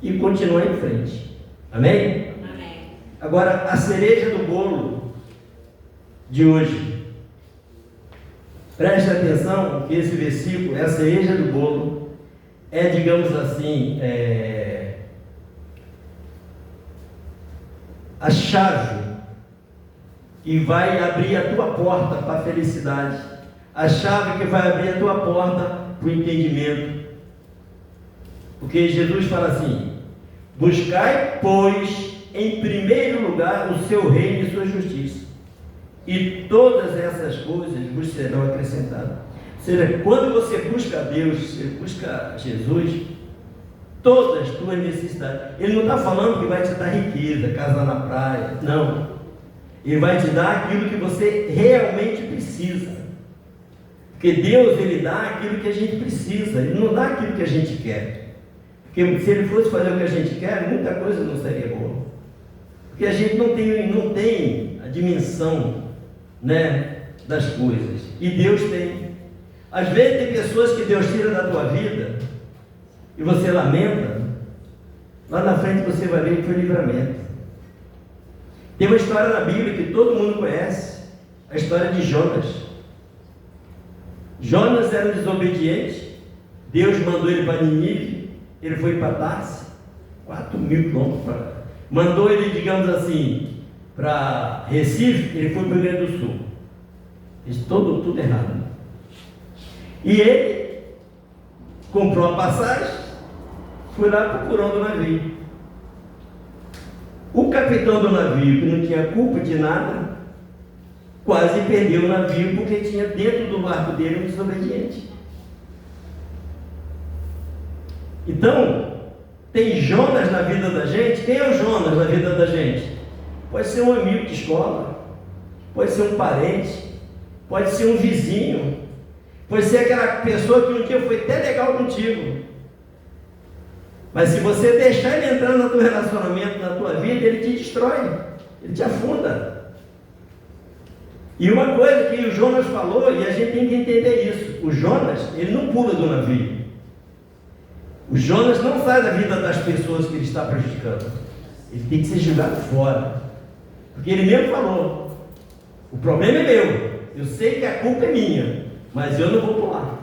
e continuar em frente. Amém? Amém. Agora, a cereja do bolo de hoje. Preste atenção que esse versículo é a cereja do bolo. É, digamos assim, a chave que vai abrir a tua porta para a felicidade. A chave que vai abrir a tua porta para o entendimento. Porque Jesus fala assim: buscai, pois, em primeiro lugar o seu reino e sua justiça, e todas essas coisas vos serão acrescentadas. Ou seja, quando você busca Deus, você busca Jesus, todas as tuas necessidades. Ele não está falando que vai te dar riqueza, casa na praia. Não. Ele vai te dar aquilo que você realmente precisa. Porque Deus, Ele dá aquilo que a gente precisa. Ele não dá aquilo que a gente quer. Porque se Ele fosse fazer o que a gente quer, muita coisa não seria boa. Porque a gente não tem a dimensão, né, das coisas. E Deus tem. Às vezes tem pessoas que Deus tira da tua vida e você lamenta. Lá na frente você vai ver que foi livramento. Tem uma história na Bíblia que todo mundo conhece, a história de Jonas. Jonas era um desobediente, Deus mandou ele para Nínive, ele foi para Tarsis, 4.000 quilômetros para lá. Mandou ele, digamos assim, para Recife, ele foi para o Rio Grande do Sul. Fez tudo errado. E ele comprou a passagem, foi lá procurando o navio. O capitão do navio, que não tinha culpa de nada, quase perdeu o navio porque tinha dentro do barco dele um desobediente. Então, tem Jonas na vida da gente. Quem é o Jonas na vida da gente? Pode ser um amigo de escola, pode ser um parente, pode ser um vizinho, pode ser aquela pessoa que um dia foi até legal contigo. Mas se você deixar ele entrar no teu relacionamento, na tua vida, ele te destrói, ele te afunda. E uma coisa que o Jonas falou, e a gente tem que entender isso: o Jonas, ele não pula do navio. O Jonas não sai da vida das pessoas que ele está prejudicando. Ele tem que ser jogado fora. Porque ele mesmo falou: o problema é meu, eu sei que a culpa é minha, mas eu não vou pular.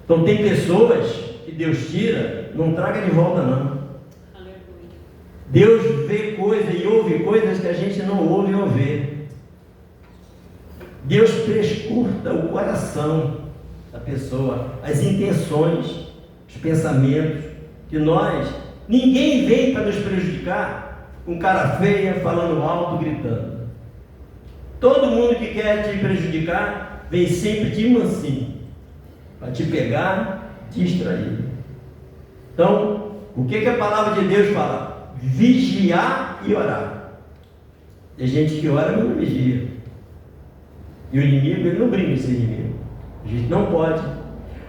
Então tem pessoas que Deus tira, não traga de volta não. Deus vê coisas e ouve coisas que a gente não ouve ou vê. Deus prescruta o coração da pessoa, as intenções, os pensamentos, que ninguém vem para nos prejudicar com cara feia, falando alto, gritando. Todo mundo que quer te prejudicar, vem sempre de mansinho, para te pegar, distraído. Então, o que a palavra de Deus fala? Vigiar e orar. Tem gente que ora, mas não vigia. E o inimigo, ele não brinca com esse inimigo. A gente não pode.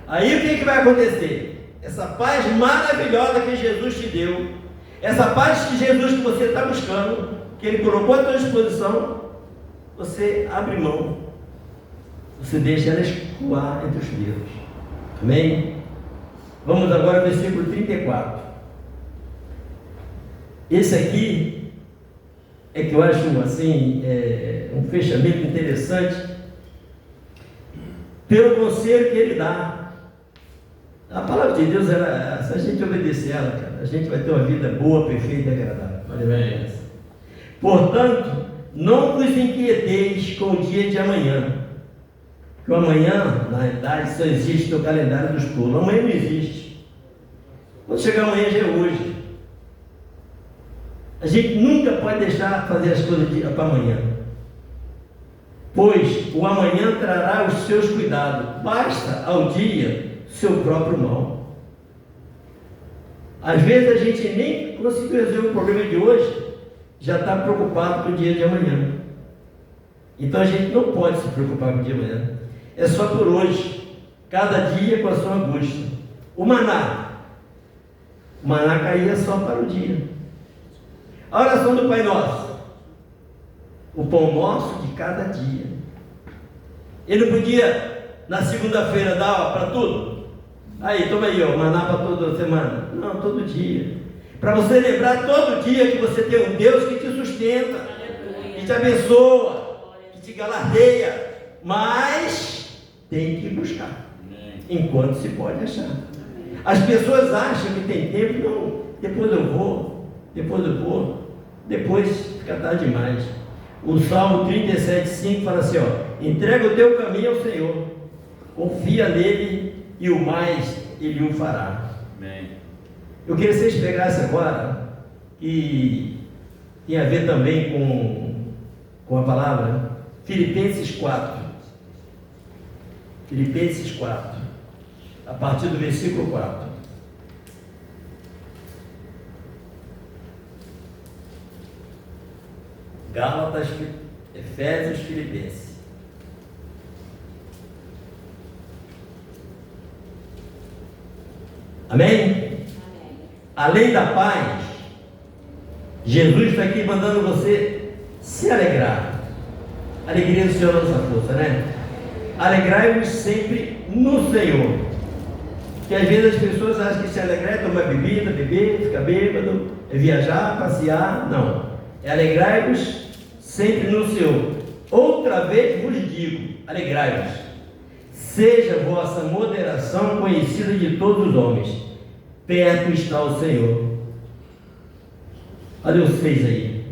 Aí o que vai acontecer? Essa paz maravilhosa que Jesus te deu, essa paz que Jesus que você está buscando, que Ele colocou à tua disposição, você abre mão. Você deixa ela escoar entre os dedos. Amém? Vamos agora ao versículo 34. Esse aqui é que eu acho assim, um fechamento interessante, pelo conselho que ele dá. A palavra de Deus, se a gente obedecer ela, cara, a gente vai ter uma vida boa, perfeita e agradável. Amém. Portanto, não vos inquieteis com o dia de amanhã. Porque o amanhã, na realidade, só existe no calendário dos tolos. Amanhã não existe. Quando chegar amanhã, já é hoje. A gente nunca pode deixar de fazer as coisas para amanhã. Pois o amanhã trará os seus cuidados. Basta ao dia seu próprio mal. Às vezes a gente nem conseguiu resolver o problema de hoje, já está preocupado com o dia de amanhã. Então a gente não pode se preocupar com o dia de amanhã. É só por hoje, cada dia com a sua angústia. O maná caía só para o dia. A oração do Pai Nosso: o pão nosso de cada dia. Ele não podia na segunda-feira dar para tudo? Aí, toma aí, maná para toda semana. Não, todo dia. Para você lembrar todo dia que você tem um Deus que te sustenta, que te abençoa, que te galardeia. Mas tem que buscar, enquanto se pode achar. As pessoas acham que tem tempo. Não, depois eu vou, depois fica tarde demais. O Salmo 37,5 fala assim, entrega o teu caminho ao Senhor, confia nele e o mais ele o fará. Amém. Eu queria que vocês pegassem agora, e tem a ver também com com a palavra? Filipenses 4. Filipenses 4. A partir do versículo 4. Gálatas, Efésios, Filipenses. Amém? Além da paz, Jesus está aqui mandando você se alegrar. Alegria do Senhor é a nossa força, né? Alegrai-vos sempre no Senhor. Que às vezes as pessoas acham que se alegrar é tomar bebida, beber, ficar bêbado, é viajar, passear. Não. É alegrai-vos sempre no Senhor. Outra vez vos digo, alegrai-vos. Seja a vossa moderação conhecida de todos os homens. Perto está o Senhor. Olha os 6 aí.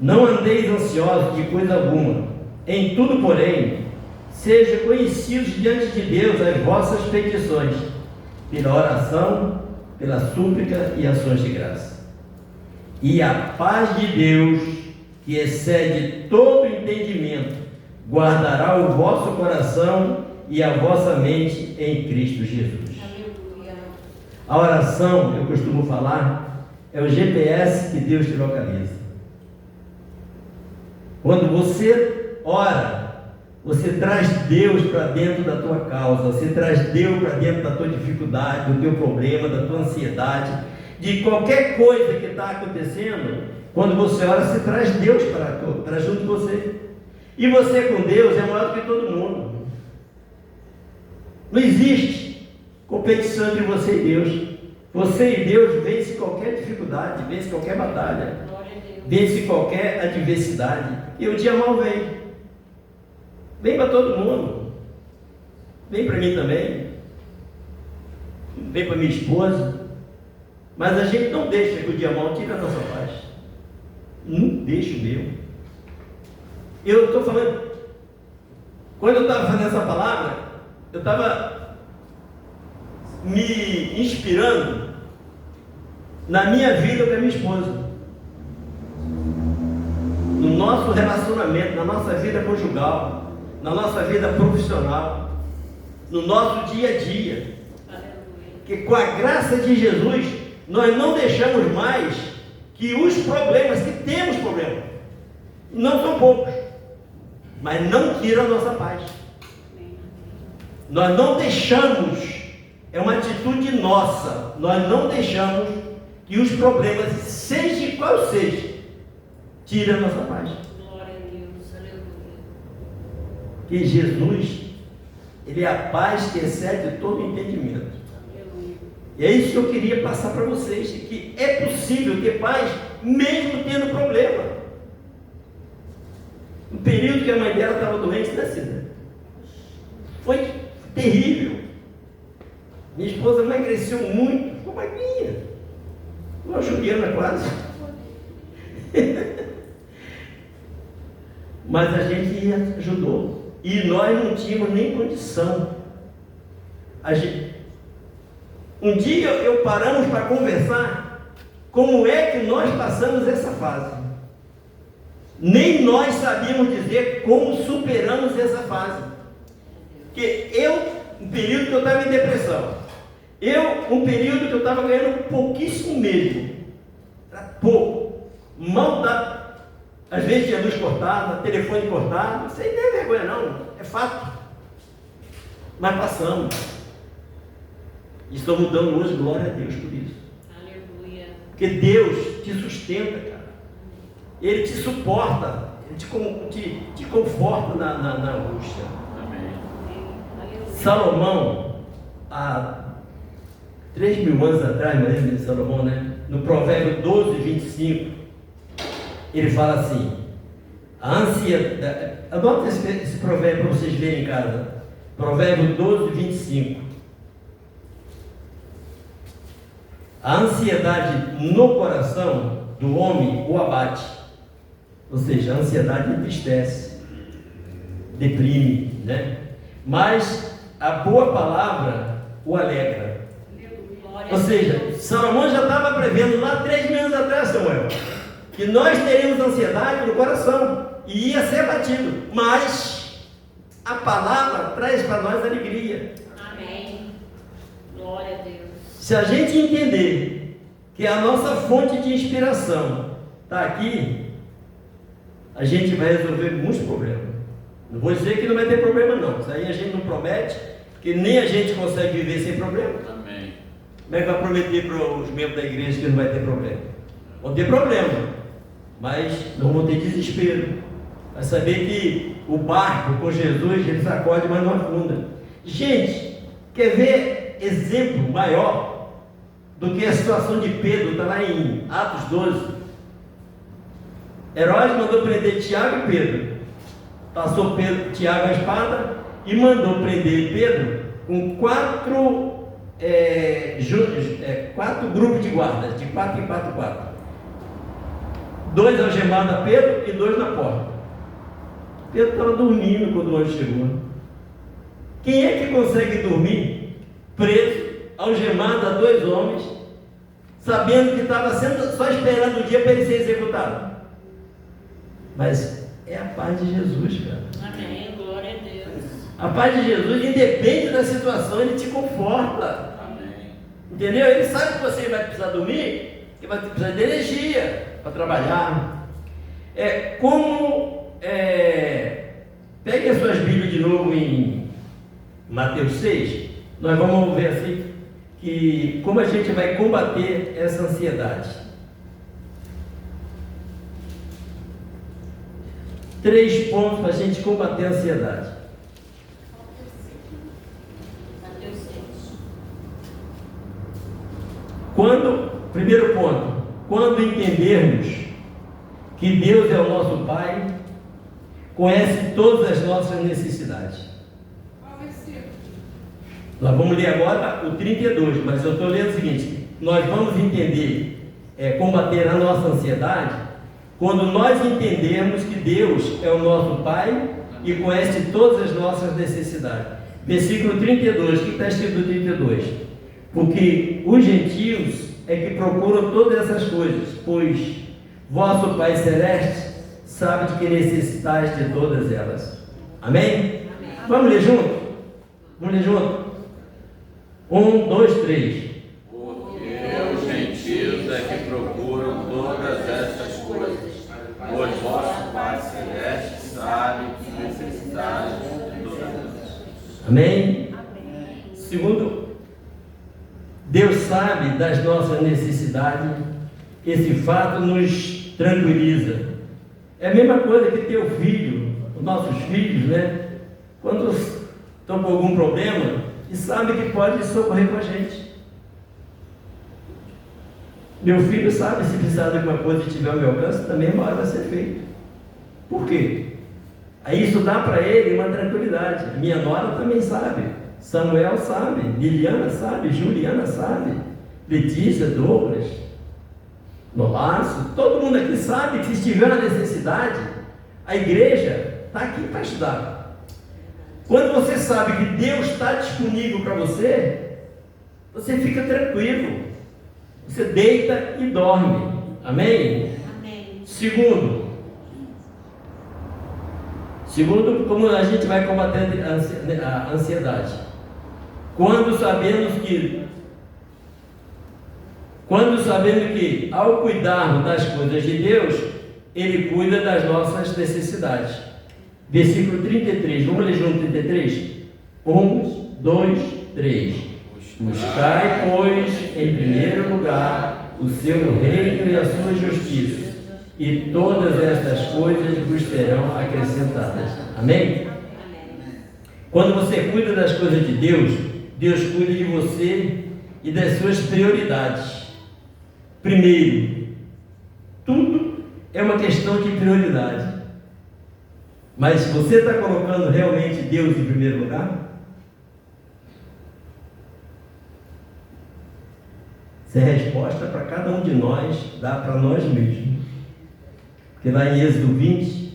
Não andeis ansiosos de coisa alguma. Em tudo, porém, sejam conhecidos diante de Deus as vossas petições, pela oração, pela súplica e ações de graça. E a paz de Deus, que excede todo entendimento, guardará o vosso coração e a vossa mente em Cristo Jesus. Aleluia. A oração, eu costumo falar, é o GPS que Deus te localiza. Quando você ora, você traz Deus para dentro da tua causa, você traz Deus para dentro da tua dificuldade, do teu problema, da tua ansiedade, de qualquer coisa que está acontecendo. Quando você ora, você traz Deus para junto de você. E você com Deus é maior do que todo mundo. Não existe competição entre você e Deus. Você e Deus vence qualquer dificuldade, vence qualquer batalha, vence qualquer adversidade. E o dia mal vem. Vem para todo mundo. Vem para mim também. Vem para minha esposa. Mas a gente não deixa que o dia mal tire a nossa paz. Não deixa o meu. Eu estou falando, quando eu estava fazendo essa palavra, eu estava me inspirando na minha vida com a minha esposa, no nosso relacionamento, na nossa vida conjugal, na nossa vida profissional, no nosso dia a dia. Que com a graça de Jesus nós não deixamos mais que os problemas, que temos problemas, não são poucos, mas não tiram a nossa paz. Nós não deixamos, é uma atitude nossa, nós não deixamos que os problemas, seja qual seja, tirem a nossa paz. Glória a Deus, aleluia. Que Jesus, Ele é a paz que excede todo entendimento. Aleluia. E é isso que eu queria passar para vocês, que é possível ter paz mesmo tendo problema. No período que a mãe dela estava doente, né, Cida? Foi terrível. Minha esposa emagreceu muito, ficou magrinha, uma juliana quase. Mas a gente ajudou. E nós não tínhamos nem condição. Um dia paramos para conversar como é que nós passamos essa fase. Nem nós sabíamos dizer como superamos essa fase. Porque um período que eu estava em depressão, um período que eu estava ganhando pouquíssimo mesmo, era pouco, mal dá, às vezes tinha luz cortada, telefone cortado, isso aí não é vergonha não, é fato. Mas passamos. E estou mudando hoje, glória a Deus por isso. Aleluia. Porque Deus te sustenta, cara. Ele te suporta, Ele te conforta na angústia. Aleluia. Salomão, há 3.000 anos atrás, mais ou menos, Salomão, né? No Provérbio 12, 25, ele fala assim: a ansiedade. Anota esse provérbio para vocês verem em casa. Provérbio 12, 25. A ansiedade no coração do homem o abate. Ou seja, a ansiedade entristece, deprime, né? Mas a boa palavra o alegra. Ou seja, Salomão já estava prevendo lá 3.000 anos atrás, Samuel, que nós teríamos ansiedade no coração. e ia ser abatido, mas a palavra traz para nós alegria. Amém. Glória a Deus. Se a gente entender que a nossa fonte de inspiração está aqui, a gente vai resolver muitos problemas. Não vou dizer que não vai ter problema não, isso aí a gente não promete, porque nem a gente consegue viver sem problema. Amém. Como é que vai prometer para os membros da igreja que não vai ter problema? Vão ter problema, mas não vão ter desespero. Vai saber que o barco com Jesus, ele sacode, mas não afunda. Gente, quer ver exemplo maior do que a situação de Pedro? Está lá em Atos 12. Herodes mandou prender Tiago e Pedro. Passou Tiago a espada e mandou prender Pedro com quatro grupos de guardas, de 4 em 4. 2 algemados a Pedro e 2 na porta. Pedro estava dormindo quando o anjo chegou. Quem é que consegue dormir preso, algemado a 2 homens, sabendo que estava só esperando o dia para ele ser executado? Mas é a paz de Jesus, cara. Amém. Glória a Deus. A paz de Jesus, independe da situação, ele te conforta. Amém. Entendeu? Ele sabe que você vai precisar dormir, que vai precisar de energia para trabalhar. Pegue as suas Bíblias de novo em Mateus 6. Nós vamos ver assim que como a gente vai combater essa ansiedade. 3 pontos para a gente combater a ansiedade. Mateus 6. Primeiro ponto, quando entendermos que Deus é o nosso Pai, conhece todas as nossas necessidades. Nós vamos ler agora o 32, mas eu estou lendo o seguinte: nós vamos entender, combater a nossa ansiedade, quando nós entendermos que Deus é o nosso Pai e conhece todas as nossas necessidades. Versículo 32, o que está escrito no 32? Porque os gentios é que procuram todas essas coisas, pois vosso Pai Celeste sabe de que necessitais de todas elas. Amém? Amém. Vamos ler junto? Vamos ler junto? 1, 2, 3. Porque os gentios é que procuram todas essas coisas, pois vosso Pai Celeste sabe que necessitais de todas elas. Amém? Segundo, Deus sabe das nossas necessidades. Esse fato nos tranquiliza. É a mesma coisa que teu filho, os nossos filhos, né? Quando estão com algum problema e sabem que pode socorrer com a gente. Meu filho sabe, se precisar de alguma coisa e tiver ao meu alcance, também uma hora vai ser feito. Por quê? Aí isso dá para ele uma tranquilidade. Minha nora também sabe, Samuel sabe, Liliana sabe, Juliana sabe, Letícia, Douglas, Nolaço, todo mundo aqui sabe que se tiver uma necessidade, a igreja está aqui para ajudar. Quando você sabe que Deus está disponível para você, você fica tranquilo, você deita e dorme. Amém? Amém. Segundo, como a gente vai combater a ansiedade? Quando sabemos que, ao cuidarmos das coisas de Deus, Ele cuida das nossas necessidades. Versículo 33, vamos ler junto 33? 1, 2, 3. Buscai, pois, em primeiro lugar o seu reino e a sua justiça, e todas estas coisas vos serão acrescentadas. Amém? Quando você cuida das coisas de Deus, Deus cuida de você e das suas prioridades. Primeiro, tudo é uma questão de prioridade. Mas você está colocando realmente Deus em primeiro lugar? Essa é a resposta para cada um de nós, dá para nós mesmos. Porque lá em Êxodo 20,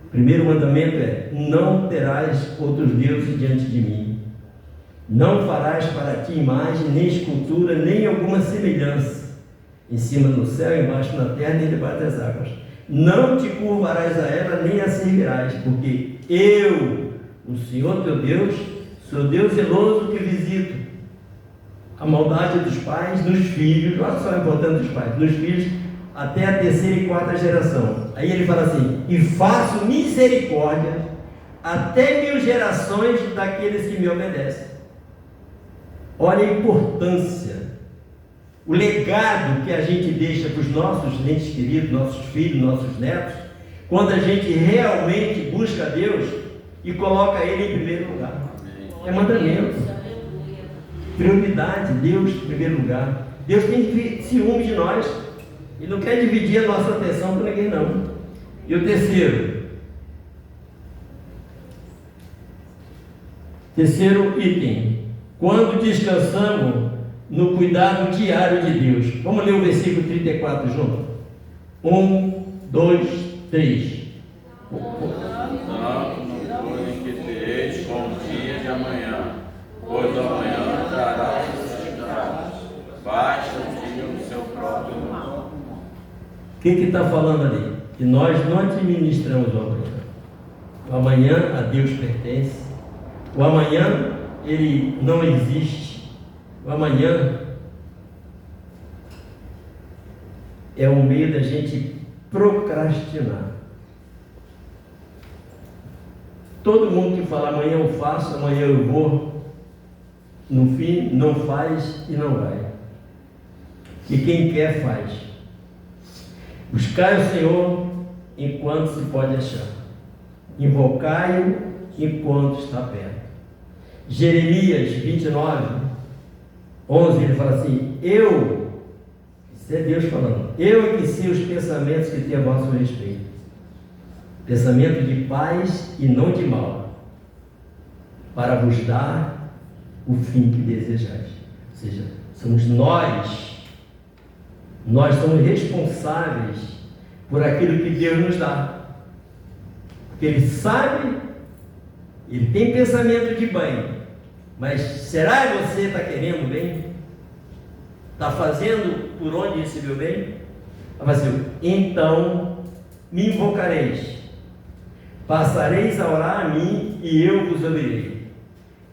o primeiro mandamento é: não terás outros deuses diante de mim. Não farás para ti imagem, nem escultura, nem alguma semelhança, em cima no céu, embaixo na terra, nem debaixo das águas. não te curvarás a ela, nem a servirás, porque eu, o Senhor teu Deus, sou Deus zeloso que visito a maldade dos pais nos filhos, olha só a importância dos pais, nos filhos, até a terceira e quarta geração. Aí ele fala assim: e faço misericórdia até 1000 gerações daqueles que me obedecem. Olha a importância, o legado que a gente deixa para os nossos entes queridos, nossos filhos, nossos netos, quando a gente realmente busca Deus e coloca Ele em primeiro lugar. É mandamento, prioridade, Deus em primeiro lugar. Deus tem ciúme de nós, Ele não quer dividir a nossa atenção com ninguém, não. E o terceiro item: quando descansamos no cuidado diário de Deus. Vamos ler o versículo 34 junto? 1, 2, 3. Não vos inquieteis com o dia de amanhã, pois amanhã trará seus cuidados. Basta o dia no seu próprio nome. O que está falando ali? Que nós não administramos o amanhã. O amanhã a Deus pertence. O amanhã, ele não existe. O amanhã é o meio da gente procrastinar. Todo mundo que fala amanhã eu faço, amanhã eu vou, no fim não faz e não vai. E quem quer faz. Buscai o Senhor enquanto se pode achar. Invocai-o enquanto está perto. Jeremias 29, 11, ele fala assim: isso é Deus falando, eu é que sei os pensamentos que tenho a vosso respeito, pensamento de paz e não de mal, para vos dar o fim que desejais. Ou seja, somos nós somos responsáveis por aquilo que Deus nos dá, porque Ele sabe, Ele tem pensamento de bem. Mas será que você está querendo bem? Está fazendo por onde recebeu bem? Então me invocareis, passareis a orar a mim e eu vos ouvirei.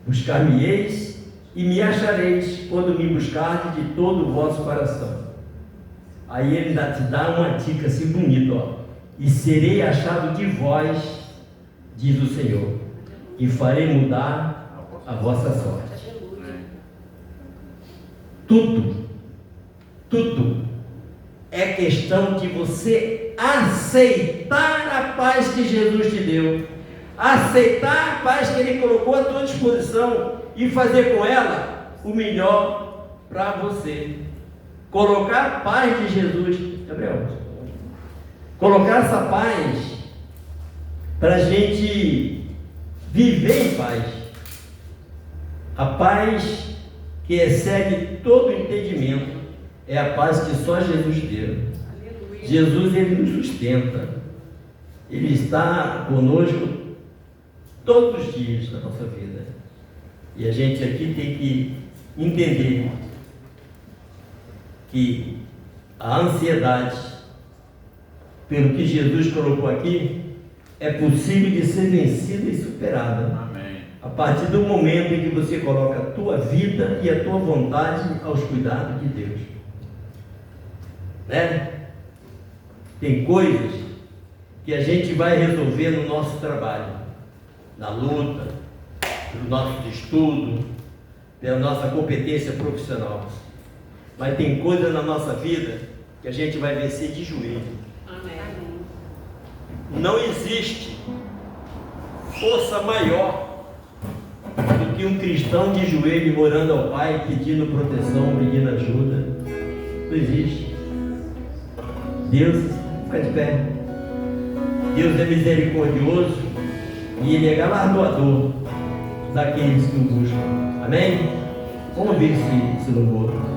Buscar-me-eis e me achareis quando me buscardes de todo o vosso coração. Aí ele ainda te dá uma dica assim bonita, ó. E serei achado de vós, diz o Senhor, e farei mudar a vossa sorte. Tudo é questão de você aceitar a paz que Jesus te deu, aceitar a paz que Ele colocou à tua disposição e fazer com ela o melhor para você. Colocar a paz de Jesus, Gabriel, colocar essa paz para a gente viver em paz. A paz que excede todo entendimento é a paz que só Jesus deu. Aleluia. Jesus, Ele nos sustenta. Ele está conosco todos os dias da nossa vida. E a gente aqui tem que entender que a ansiedade, pelo que Jesus colocou aqui, é possível de ser vencida e superada. A partir do momento em que você coloca a tua vida e a tua vontade aos cuidados de Deus, né? Tem coisas que a gente vai resolver no nosso trabalho, na luta, pelo nosso estudo, pela nossa competência profissional, mas tem coisas na nossa vida que a gente vai vencer de joelho. Amém. Não existe força maior do que um cristão de joelho orando ao Pai, pedindo proteção, pedindo ajuda. Não existe. Deus, fica de pé. Deus é misericordioso e Ele é galardoador daqueles que o buscam. Amém? Vamos ver esse louvor.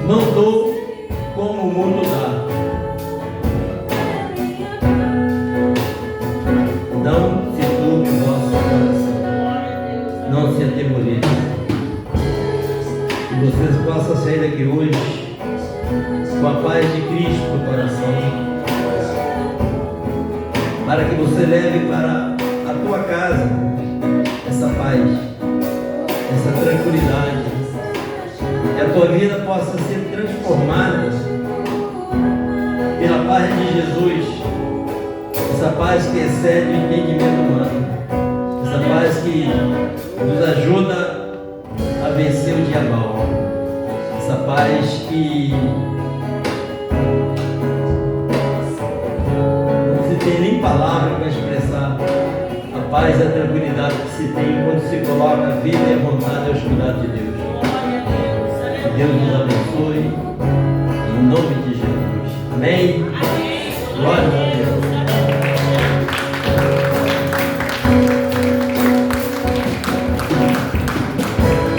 Não dou como o mundo dá. Não se turbe o vosso coração. Não se atemorize. Que vocês possam sair daqui hoje com a paz de Cristo no coração. Para que você leve para a tua casa essa paz, essa tranquilidade. Que a tua vida possa ser transformada pela paz de Jesus. Essa paz que excede o entendimento humano. Essa paz que nos ajuda a vencer o dia mau. Essa paz que não se tem nem palavra para expressar a paz e a tranquilidade que se tem quando se coloca a vida e a vontade aos cuidados de Deus. Que Deus nos abençoe, em nome de Jesus. Amém? Glória a Deus.